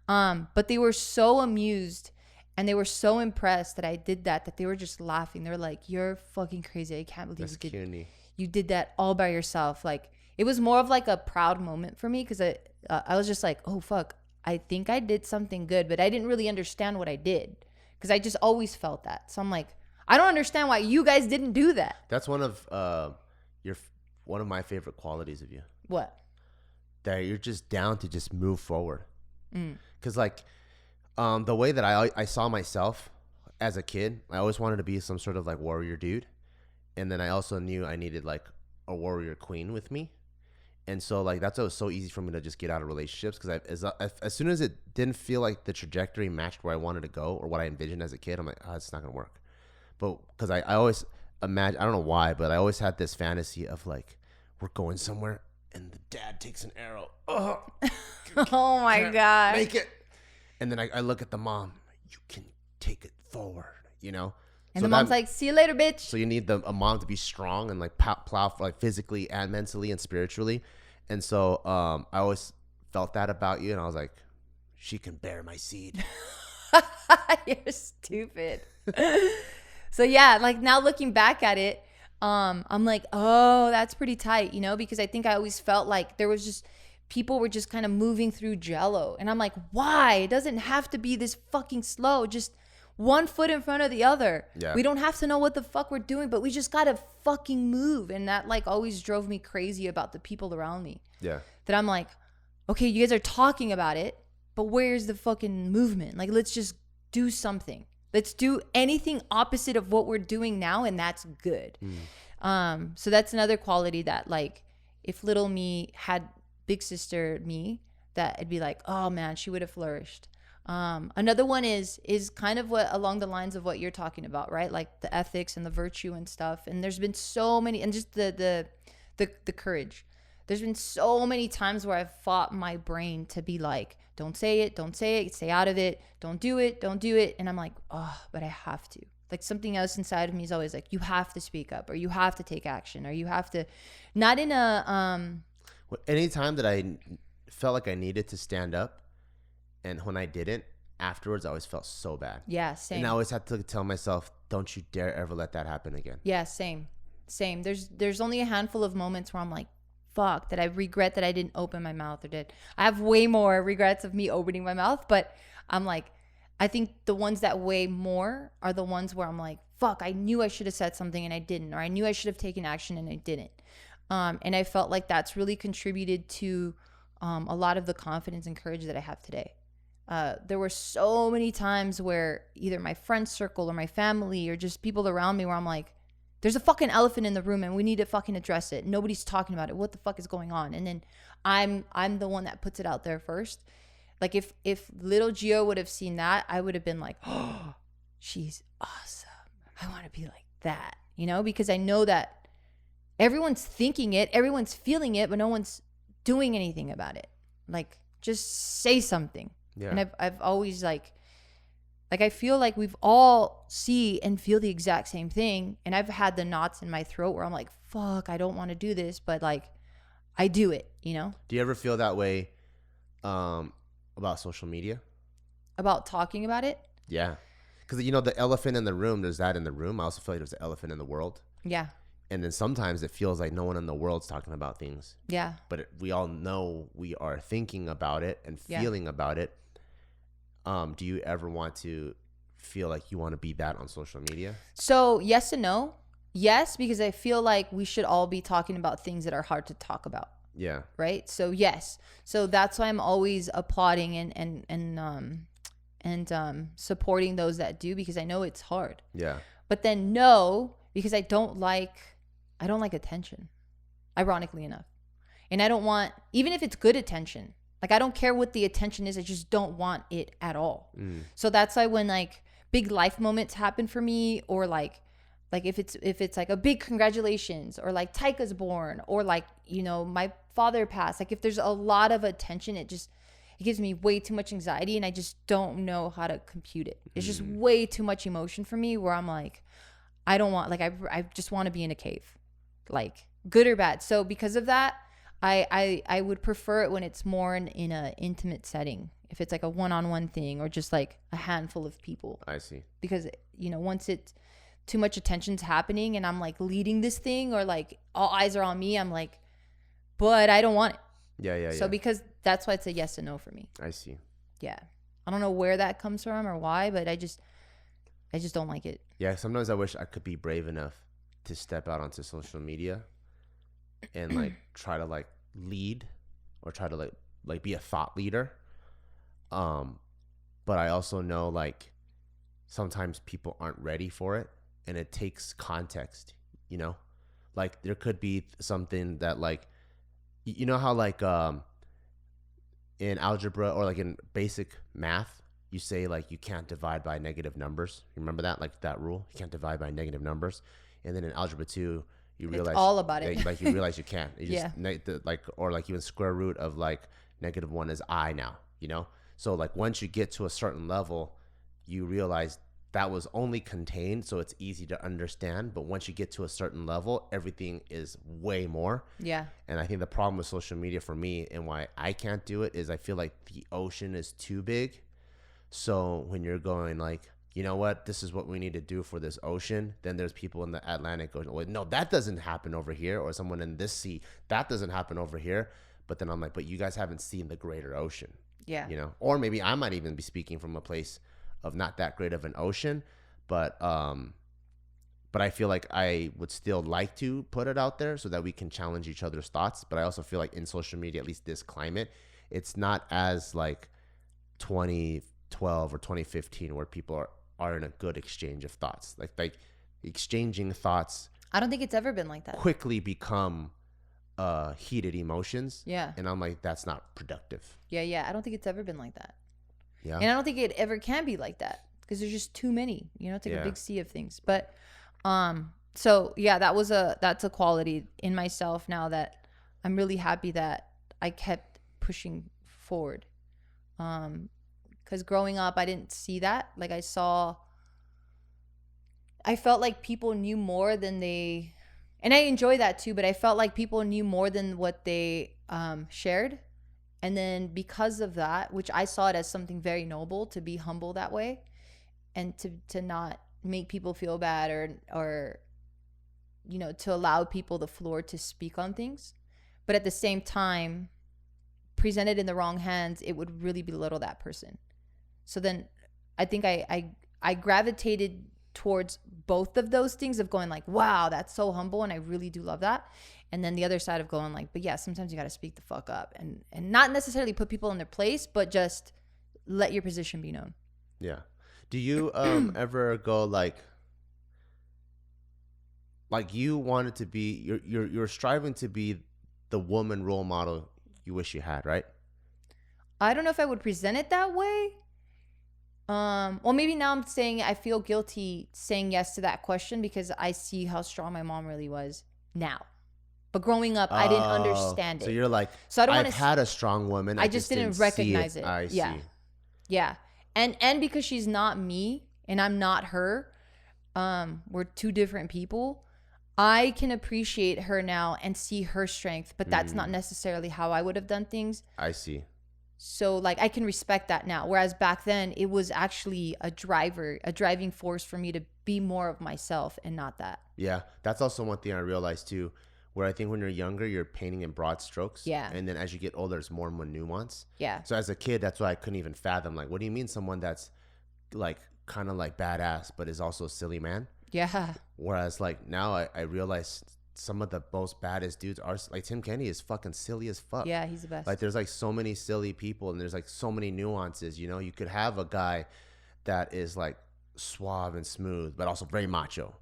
But they were so amused and they were so impressed that I did that they were just laughing. They were like, you're fucking crazy. I can't believe you did that all by yourself. Like, it was more of like a proud moment for me, because I was just like, oh fuck, I think I did something good, but I didn't really understand what I did, because I just always felt that. So I'm like, I don't understand why you guys didn't do that. That's one of my favorite qualities of you. What? That you're just down to just move forward. Because like the way that I saw myself as a kid, I always wanted to be some sort of like warrior dude, and then I also knew I needed like a warrior queen with me. And so like that's why it was so easy for me to just get out of relationships, because as soon as it didn't feel like the trajectory matched where I wanted to go or what I envisioned as a kid, I'm like, oh, it's not gonna work. But because I always imagine, I don't know why, but I always had this fantasy of like, we're going somewhere and the dad takes an arrow. Oh my god, make it. And then I look at the mom, you can take it forward, you know. And so the mom's like, see you later, bitch. So you need a mom to be strong and like plow like physically and mentally and spiritually. And so I always felt that about you. And I was like, she can bear my seed. You're stupid. So yeah, like now looking back at it, I'm like, oh, that's pretty tight, you know, because I think I always felt like there was just, people were just kind of moving through jello. And I'm like, why? It doesn't have to be this fucking slow. Just one foot in front of the other. Yeah. We don't have to know what the fuck we're doing, but we just gotta fucking move. And that like always drove me crazy about the people around me. Yeah. That I'm like, okay, you guys are talking about it, but where's the fucking movement? Like, let's just do something. Let's do anything opposite of what we're doing now, and that's good. So that's another quality that like, if little me had big sister me, that it'd be like, oh man, she would have flourished. Another one is kind of what along the lines of what you're talking about, right? Like the ethics and the virtue and stuff. And there's been so many, and just the courage. There's been so many times where I've fought my brain to be like, don't say it, stay out of it, don't do it. And I'm like, oh, but I have to. Like something else inside of me is always like, you have to speak up, or you have to take action, or you have to, not in a Anytime that I felt like I needed to stand up, and when I didn't, afterwards I always felt so bad. Yeah, same. And I always had to tell myself, don't you dare ever let that happen again. Yeah, same. There's only a handful of moments where I'm like, fuck, that I regret that I didn't open my mouth or did. I have way more regrets of me opening my mouth, but I'm like, I think the ones that weigh more are the ones where I'm like, fuck, I knew I should have said something and I didn't, or I knew I should have taken action and I didn't. And I felt like that's really contributed to a lot of the confidence and courage that I have today. There were so many times where either my friend circle or my family or just people around me where I'm like, there's a fucking elephant in the room and we need to fucking address it. Nobody's talking about it. What the fuck is going on? And then I'm the one that puts it out there first. Like if little Gio would have seen that, I would have been like, oh, she's awesome. I want to be like that, because I know that everyone's thinking it, everyone's feeling it, but no one's doing anything about it. Like, just say something. Yeah. And I've always like I feel like we've all see and feel the exact same thing. And I've had the knots in my throat where I'm like, fuck, I don't want to do this, but like I do it, Do you ever feel that way about social media? About talking about it? Yeah. Because, the elephant in the room, there's that in the room. I also feel like there's an elephant in the world. Yeah. And then sometimes it feels like no one in the world's talking about things. Yeah. But we all know we are thinking about it and feeling about it. Do you ever want to feel like you want to be that on social media? So yes and no. Yes, because I feel like we should all be talking about things that are hard to talk about. Yeah. Right. So yes. So that's why I'm always applauding and supporting those that do, because I know it's hard. Yeah. But then no, because I don't like attention, ironically enough. And I don't want, even if it's good attention, like I don't care what the attention is, I just don't want it at all. So that's why when like big life moments happen for me, or like if it's like a big congratulations, or like Taika's born, or like, my father passed, like if there's a lot of attention, it gives me way too much anxiety, and I just don't know how to compute it. It's just way too much emotion for me, where I'm like, I don't want, like, I just want to be in a cave, like good or bad. So because of that, I would prefer it when it's more in a intimate setting, if it's like a one-on-one thing, or just like a handful of people. I see. Because, once it's too much attention's happening and I'm like leading this thing, or like all eyes are on me, I'm like, but I don't want it. Yeah. So because that's why it's a yes and no for me. I see. Yeah. I don't know where that comes from or why, but I just don't like it. Yeah, sometimes I wish I could be brave enough to step out onto social media and like try to like lead, or try to like be a thought leader. But I also know like sometimes people aren't ready for it, and it takes context, like there could be something that like, how like in algebra or like in basic math, you say like you can't divide by negative numbers. You remember that, like that rule? You can't divide by negative numbers. And then in algebra 2, you realize it's all about it. Like you realize you can't. You just, yeah. Or like even square root of like -1 is I now. So like once you get to a certain level, you realize that was only contained, so it's easy to understand. But once you get to a certain level, everything is way more. Yeah. And I think the problem with social media for me, and why I can't do it, is I feel like the ocean is too big. So when you're going like, you know what, this is what we need to do for this ocean, then there's people in the Atlantic going, well, no, that doesn't happen over here. Or someone in this sea, that doesn't happen over here. But then I'm like, but you guys haven't seen the greater ocean. Yeah. Or maybe I might even be speaking from a place of not that great of an ocean, but I feel like I would still like to put it out there so that we can challenge each other's thoughts. But I also feel like in social media, at least this climate, it's not as like 2012 or 2015 where people are in a good exchange of thoughts. Like exchanging thoughts, I don't think it's ever been like that. Quickly become heated emotions. Yeah. And I'm like, that's not productive. Yeah. I don't think it's ever been like that. Yeah. And I don't think it ever can be like that, because there's just too many, it's like a big sea of things. But so yeah, that's a quality in myself now that I'm really happy that I kept pushing forward. Because growing up, I didn't see that. Like I felt like people knew more than they, and I enjoy that too, but I felt like people knew more than what they shared. And then because of that, which I saw it as something very noble to be humble that way and to not make people feel bad or you know, to allow people the floor to speak on things. But at the same time, presented in the wrong hands, it would really belittle that person. So then I think I gravitated towards both of those things of going like, wow, that's so humble. And I really do love that. And then the other side of going like, but yeah, sometimes you got to speak the fuck up and not necessarily put people in their place, but just let your position be known. Yeah. Do you ever go like you wanted to be, you're striving to be the woman role model you wish you had, right? I don't know if I would present it that way. Well, maybe now I'm saying I feel guilty saying yes to that question because I see how strong my mom really was now. But growing up, I didn't understand it. So you're like, so I don't I've had a strong woman. I just didn't recognize it. I yeah. see. Yeah. And because she's not me and I'm not her, we're two different people. I can appreciate her now and see her strength, but that's not necessarily how I would have done things. I see. So like I can respect that now. Whereas back then it was actually a driving force for me to be more of myself and not that. Yeah. That's also one thing I realized too, where I think when you're younger, you're painting in broad strokes. Yeah. And then as you get older, there's more and more nuance. Yeah. So as a kid, that's why I couldn't even fathom. Like, what do you mean someone that's like kind of like badass, but is also a silly man? Yeah. Whereas like now I realize some of the most baddest dudes are like Tim Kennedy is fucking silly as fuck. Yeah, he's the best. Like there's like so many silly people and there's like so many nuances, you know. You could have a guy that is like suave and smooth, but also very macho.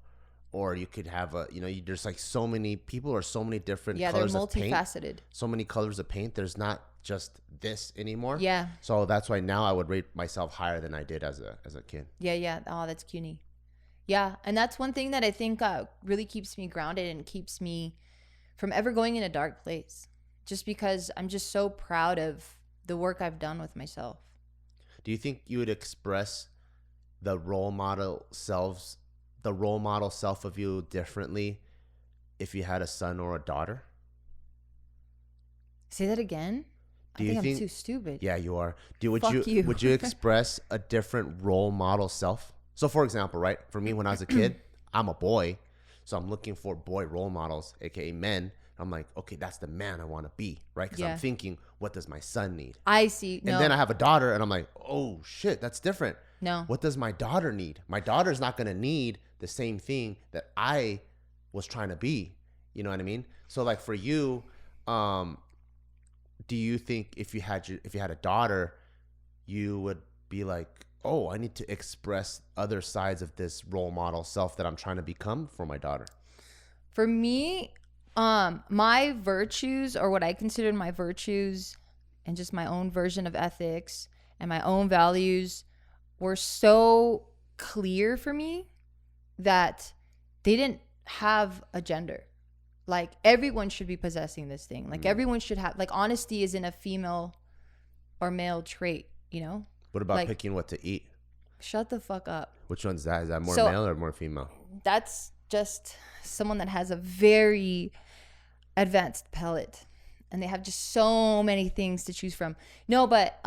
Or you could have a, you know, there's like so many people or so many different colors of paint. Yeah, they're multifaceted. So many colors of paint. There's not just this anymore. Yeah. So that's why now I would rate myself higher than I did as a kid. Yeah, yeah. Oh, that's cutie. Yeah, and that's one thing that I think really keeps me grounded and keeps me from ever going in a dark place. Just because I'm just so proud of the work I've done with myself. Do you think you would express the role model self of you differently if you had a son or a daughter? Say that again? I think I'm too stupid. Yeah, you are. Fuck you. Would you express a different role model self? So for example, right, for me when I was a kid, I'm a boy, so I'm looking for boy role models, aka men. I'm like, okay, that's the man I want to be, right? Because I'm thinking, what does my son need? I see. And then I have a daughter, and I'm like, oh shit, that's different. No. What does my daughter need? My daughter's not going to need the same thing that I was trying to be. You know what I mean? So like for you, do you think if you had a daughter, you would be like, oh, I need to express other sides of this role model self that I'm trying to become for my daughter? For me, my virtues, or what I considered my virtues, and just my own version of ethics and my own values were so clear for me that they didn't have a gender. Like everyone should be possessing this thing. Like everyone should have, like honesty isn't a female or male trait, you know? What about like, picking what to eat? Shut the fuck up. Which one's that? Is that more male or more female? That's just someone that has a very advanced palate and they have just so many things to choose from. No, but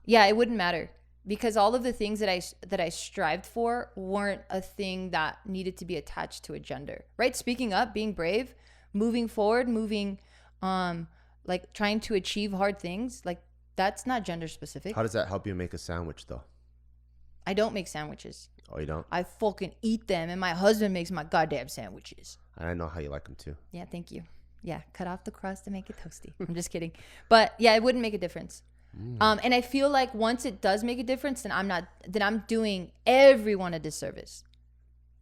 yeah, it wouldn't matter because all of the things that I strived for weren't a thing that needed to be attached to a gender, right? Speaking up, being brave, moving forward, like trying to achieve hard things, like that's not gender specific. How does that help you make a sandwich though? I don't make sandwiches. Oh, you don't? I fucking eat them, and my husband makes my goddamn sandwiches. I know how you like them too. Yeah, thank you. Yeah, cut off the crust and make it toasty. I'm just kidding. But yeah, it wouldn't make a difference. And I feel like once it does make a difference, then I'm doing everyone a disservice.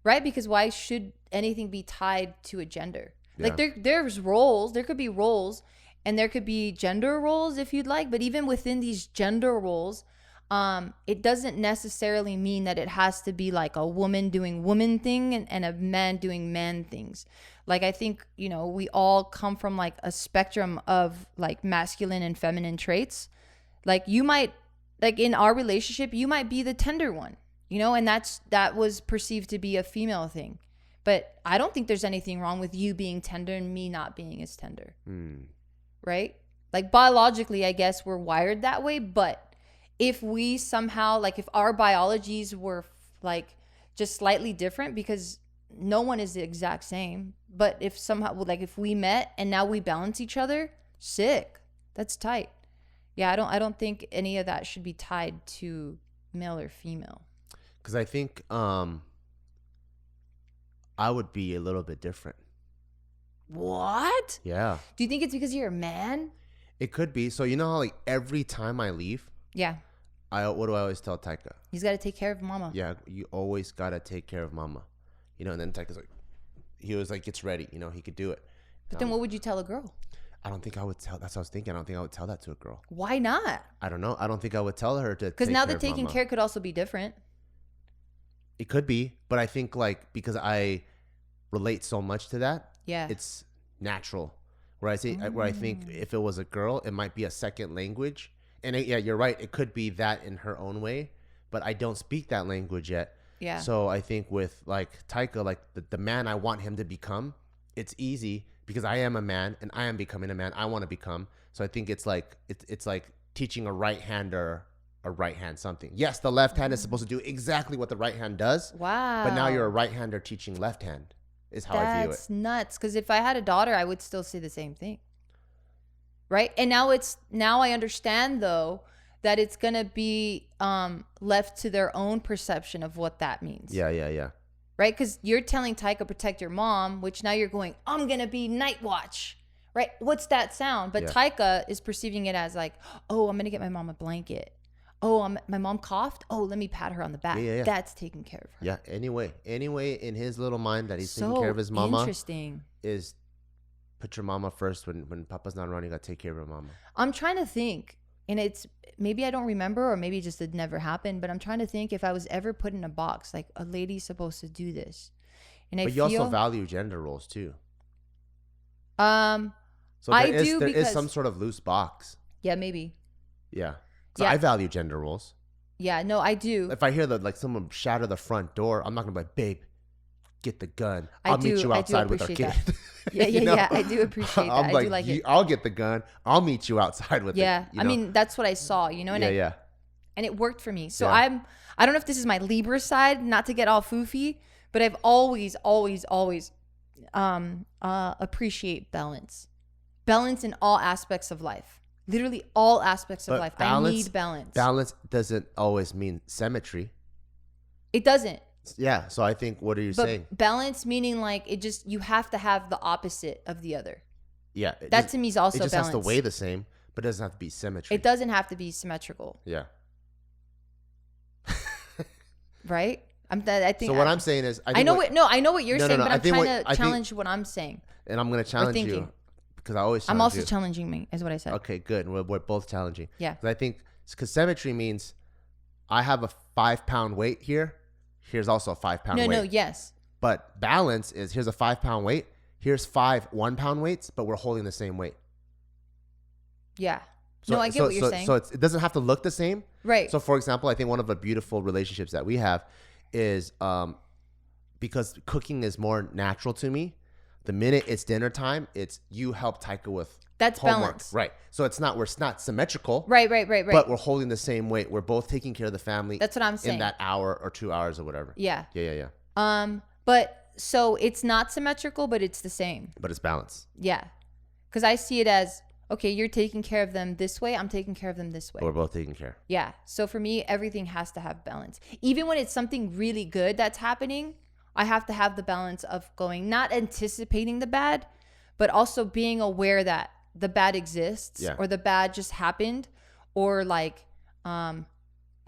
Right? Because why should anything be tied to a gender? Yeah. Like there's roles, there could be roles, and there could be gender roles if you'd like, but even within these gender roles, it doesn't necessarily mean that it has to be like a woman doing woman thing and a man doing man things. Like I think, you know, we all come from like a spectrum of like masculine and feminine traits. Like you might, like in our relationship, you might be the tender one, you know, and that was perceived to be a female thing. But I don't think there's anything wrong with you being tender and me not being as tender. Right? Like biologically, I guess we're wired that way. But if we somehow, like if our biologies were like just slightly different, because no one is the exact same. But if somehow, like if we met and now we balance each other, sick. That's tight. Yeah, I don't think any of that should be tied to male or female. Because I think I would be a little bit different. What? Yeah. Do you think it's because you're a man? It could be. So you know how like every time I leave, Yeah. what do I always tell Taika? He's got to take care of mama. Yeah, you always gotta take care of mama. You know, and then Taika's like, he was like, gets ready. You know, he could do it. But then what would you tell a girl? I don't think I would tell. That's what I was thinking. I don't think I would tell that to a girl. Why not? I don't know. I don't think I would tell her to. Because now the taking care could also be different. It could be, but I think like because I relate so much to that, yeah, it's natural. Where I think if it was a girl, it might be a second language. And yeah, you're right. It could be that in her own way, but I don't speak that language yet. Yeah. So I think with like Taika, like the man I want him to become, it's easy because I am a man and I am becoming a man I want to become. So I think it's like teaching a right-hander a right hand something. Yes, the left hand is supposed to do exactly what the right hand does. Wow. But now you're a right-hander teaching left hand is how I view it. That's nuts. Because if I had a daughter, I would still say the same thing. Right? And now I understand though that it's gonna be left to their own perception of what that means. Yeah. Right? Because you're telling Taika protect your mom, which now you're going, I'm gonna be night watch. Right? What's that sound? But Taika is perceiving it as like, oh, I'm gonna get my mom a blanket. Oh, my mom coughed. Oh, let me pat her on the back. Yeah. That's taking care of her. Yeah. Anyway, in his little mind that he's taking care of his mama. Interesting. Is put your mama first. When Papa's not around, you gotta take care of your mama. I'm trying to think, and it's maybe I don't remember, or maybe just it never happened. But I'm trying to think if I was ever put in a box like a lady's supposed to do this, and but you also value gender roles too. So there is some sort of loose box. Yeah, maybe. Yeah. So I value gender roles. Yeah, no, I do. If I hear that, like someone shatter the front door, I'm not gonna be like, babe, get the gun. I'll meet you outside with our kid. Yeah, I do appreciate that. I do like it. I'll get the gun. I'll meet you outside with it. Yeah, I mean that's what I saw, you know. And and it worked for me. So I don't know if this is my Libra side, not to get all foofy, but I've always appreciate balance in all aspects of life. Literally all aspects of life. I need balance. Balance doesn't always mean symmetry. It doesn't. Yeah. So I think, what are you saying? Balance meaning like you have to have the opposite of the other. Yeah. To me is also balance. It just has to weigh the same, but it doesn't have to be symmetry. It doesn't have to be symmetrical. Yeah. Right? I think. So what I'm saying is, I know what you're saying, but I'm trying to challenge what I'm saying. And I'm going to challenge you. Because I'm also challenging me, is what I said. Okay, good. We're both challenging. Yeah. Because I think, symmetry means I have a 5-pound weight here. Here's also a 5-pound weight. No, yes. But balance is, here's a 5-pound weight. Here's 5 1-pound weights, but we're holding the same weight. Yeah. So, I get what you're saying. So it doesn't have to look the same. Right. So, for example, I think one of the beautiful relationships that we have is because cooking is more natural to me. The minute it's dinner time, it's you help Taika with that's homework. Balance. Right. So we're not symmetrical. Right. But we're holding the same weight. We're both taking care of the family. That's what I'm saying. In that hour or 2 hours or whatever. Yeah. Yeah. But so it's not symmetrical, but it's the same. But it's balanced. Yeah. Because I see it as, okay, you're taking care of them this way. I'm taking care of them this way. We're both taking care. Yeah. So for me, everything has to have balance. Even when it's something really good that's happening, I have to have the balance of going, not anticipating the bad, but also being aware that the bad exists or the bad just happened, or like, I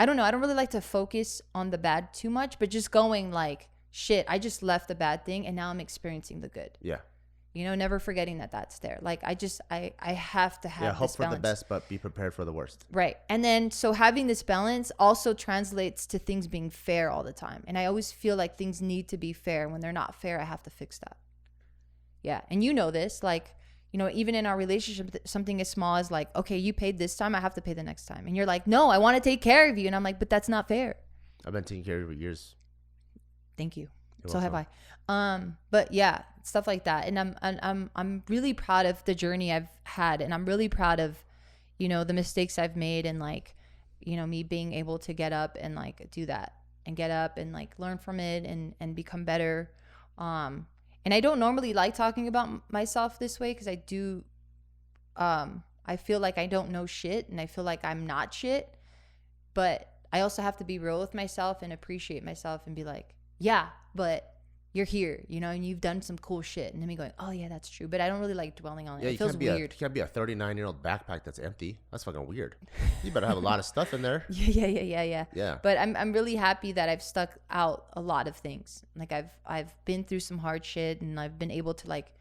don't know. I don't really like to focus on the bad too much, but just going like, shit, I just left the bad thing and now I'm experiencing the good. Yeah. You know, never forgetting that that's there. Like I have to have hope this for balance. the best, but be prepared for the worst. Right. And then, so having this balance also translates to things being fair all the time. And I always feel like things need to be fair. When they're not fair, I have to fix that. Yeah. And you know this, like, you know, even in our relationship, something as small as like, okay, you paid this time, I have to pay the next time. And you're like, no, I want to take care of you. And I'm like, but that's not fair. I've been taking care of you for years. Thank you. You're So have welcome. I. But yeah, stuff like that. And I'm really proud of the journey I've had, and I'm really proud of, you know, the mistakes I've made, and like, you know, me being able to get up and like do that, and get up and like learn from it, and become better. And I don't normally like talking about myself this way, because I do, I feel like I don't know shit, and I feel like I'm not shit. But I also have to be real with myself and appreciate myself and be like, yeah, but you're here, you know, and you've done some cool shit. And then me going, oh yeah, that's true. But I don't really like dwelling on it. Yeah, It feels weird. You can't be a 39-year-old backpack that's empty. That's fucking weird. You better have a lot of stuff in there. Yeah. Yeah. But I'm really happy that I've stuck out a lot of things. Like I've been through some hard shit, and I've been able to like,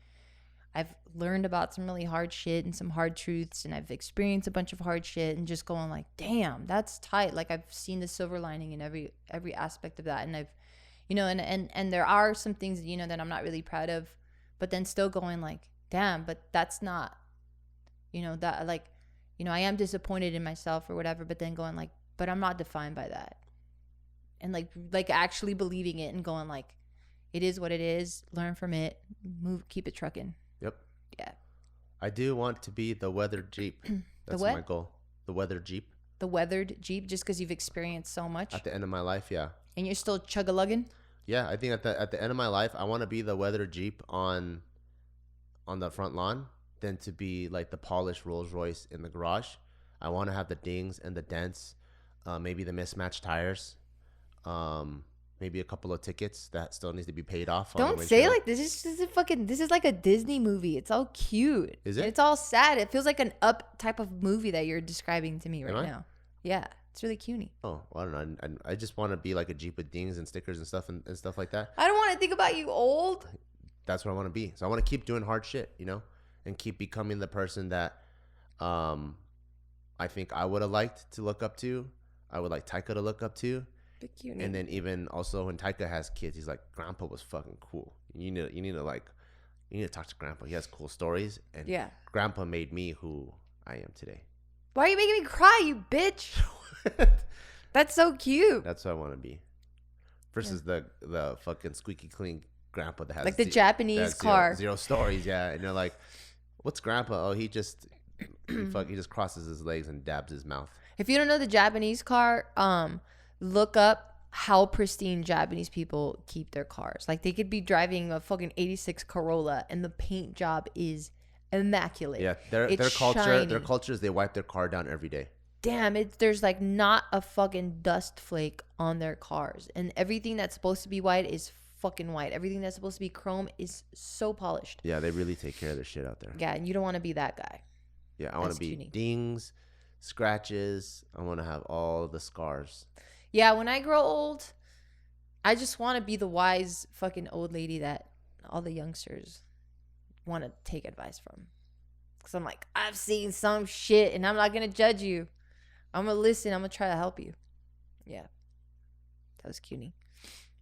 I've learned about some really hard shit and some hard truths, and I've experienced a bunch of hard shit, and just going like, damn, that's tight. Like I've seen the silver lining in every aspect of that. And I've, you know, and there are some things, you know, that I'm not really proud of, but then still going like, damn, but that's not, you know, that like, you know, I am disappointed in myself or whatever, but then going like, but I'm not defined by that. And like actually believing it and going like, it is what it is, learn from it, move, keep it trucking. Yep. Yeah. I do want to be the weathered Jeep. That's what? my goal. The weathered Jeep. The weathered Jeep, just because you've experienced so much. At the end of my life, yeah. And you're still chug-a-lugging? Yeah, I think at the end of my life, I want to be the weathered Jeep on the front lawn, than to be like the polished Rolls Royce in the garage. I want to have the dings and the dents, maybe the mismatched tires, maybe a couple of tickets that still needs to be paid off. Don't say like this. This is like a Disney movie. It's all cute. Is it? It's all sad. It feels like an Up type of movie that you're describing to me right now. Yeah, it's really cutie. Oh, well, I don't know. I just want to be like a Jeep with dings and stickers and stuff and stuff like that. I don't want to think about you old. That's what I want to be. So I want to keep doing hard shit, you know, and keep becoming the person that I think I would have liked to look up to. I would like Taika to look up to. Big cutie. And then even also when Taika has kids, he's like, Grandpa was fucking cool. You need to talk to Grandpa. He has cool stories, and yeah, Grandpa made me who I am today. Why are you making me cry, you bitch? That's so cute. That's what I want to be. Versus the fucking squeaky clean Grandpa that has like the Japanese car. Zero stories, yeah. And you're like, what's Grandpa? Oh, he just crosses his legs and dabs his mouth. If you don't know the Japanese car, look up how pristine Japanese people keep their cars. Like they could be driving a fucking 86 Corolla and the paint job is immaculate. Yeah, their culture is they wipe their car down every day. Damn, there's like not a fucking dust flake on their cars, and everything that's supposed to be white is fucking white. Everything that's supposed to be chrome is so polished. Yeah, they really take care of their shit out there. Yeah, and you don't want to be that guy. Yeah, I want to be dings, scratches. I want to have all the scars. Yeah, when I grow old, I just want to be the wise fucking old lady that all the youngsters want to take advice from. Because I'm like, I've seen some shit and I'm not going to judge you. I'm going to listen. I'm going to try to help you. Yeah. That was cutie.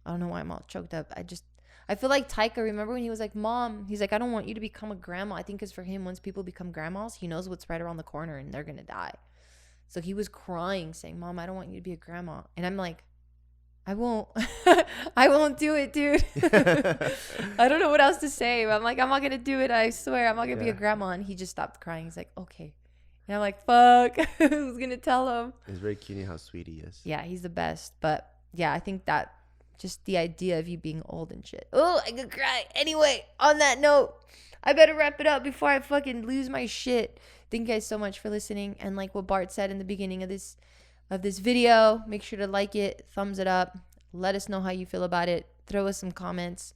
I don't know why I'm all choked up. I feel like Taika, remember when he was like, Mom, he's like, I don't want you to become a grandma. I think because for him, once people become grandmas, he knows what's right around the corner and they're going to die. So he was crying saying, Mom, I don't want you to be a grandma. And I'm like, I won't. I won't do it, dude. I don't know what else to say. I'm like, I'm not going to do it. I swear I'm not going to be a grandma. And he just stopped crying. He's like, okay. And I'm like, fuck. Who's going to tell him? It's very cute how sweet he is. Yeah, he's the best. But yeah, I think that just the idea of you being old and shit. Oh, I could cry. Anyway, on that note, I better wrap it up before I fucking lose my shit. Thank you guys so much for listening. And like what Bart said in the beginning of this video, make sure to like it, thumbs it up. Let us know how you feel about it. Throw us some comments.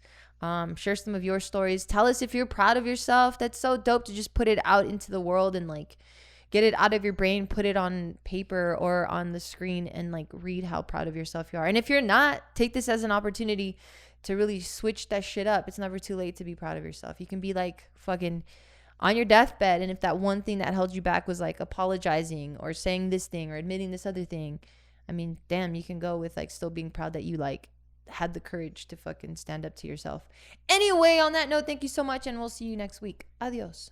Share some of your stories. Tell us if you're proud of yourself. That's so dope to just put it out into the world and like get it out of your brain, put it on paper or on the screen and like read how proud of yourself you are. And if you're not, take this as an opportunity to really switch that shit up. It's never too late to be proud of yourself. You can be like fucking on your deathbed, and if that one thing that held you back was like apologizing or saying this thing or admitting this other thing, I mean, damn, you can go with like still being proud that you like had the courage to fucking stand up to yourself. Anyway, on that note, thank you so much, and we'll see you next week. Adios.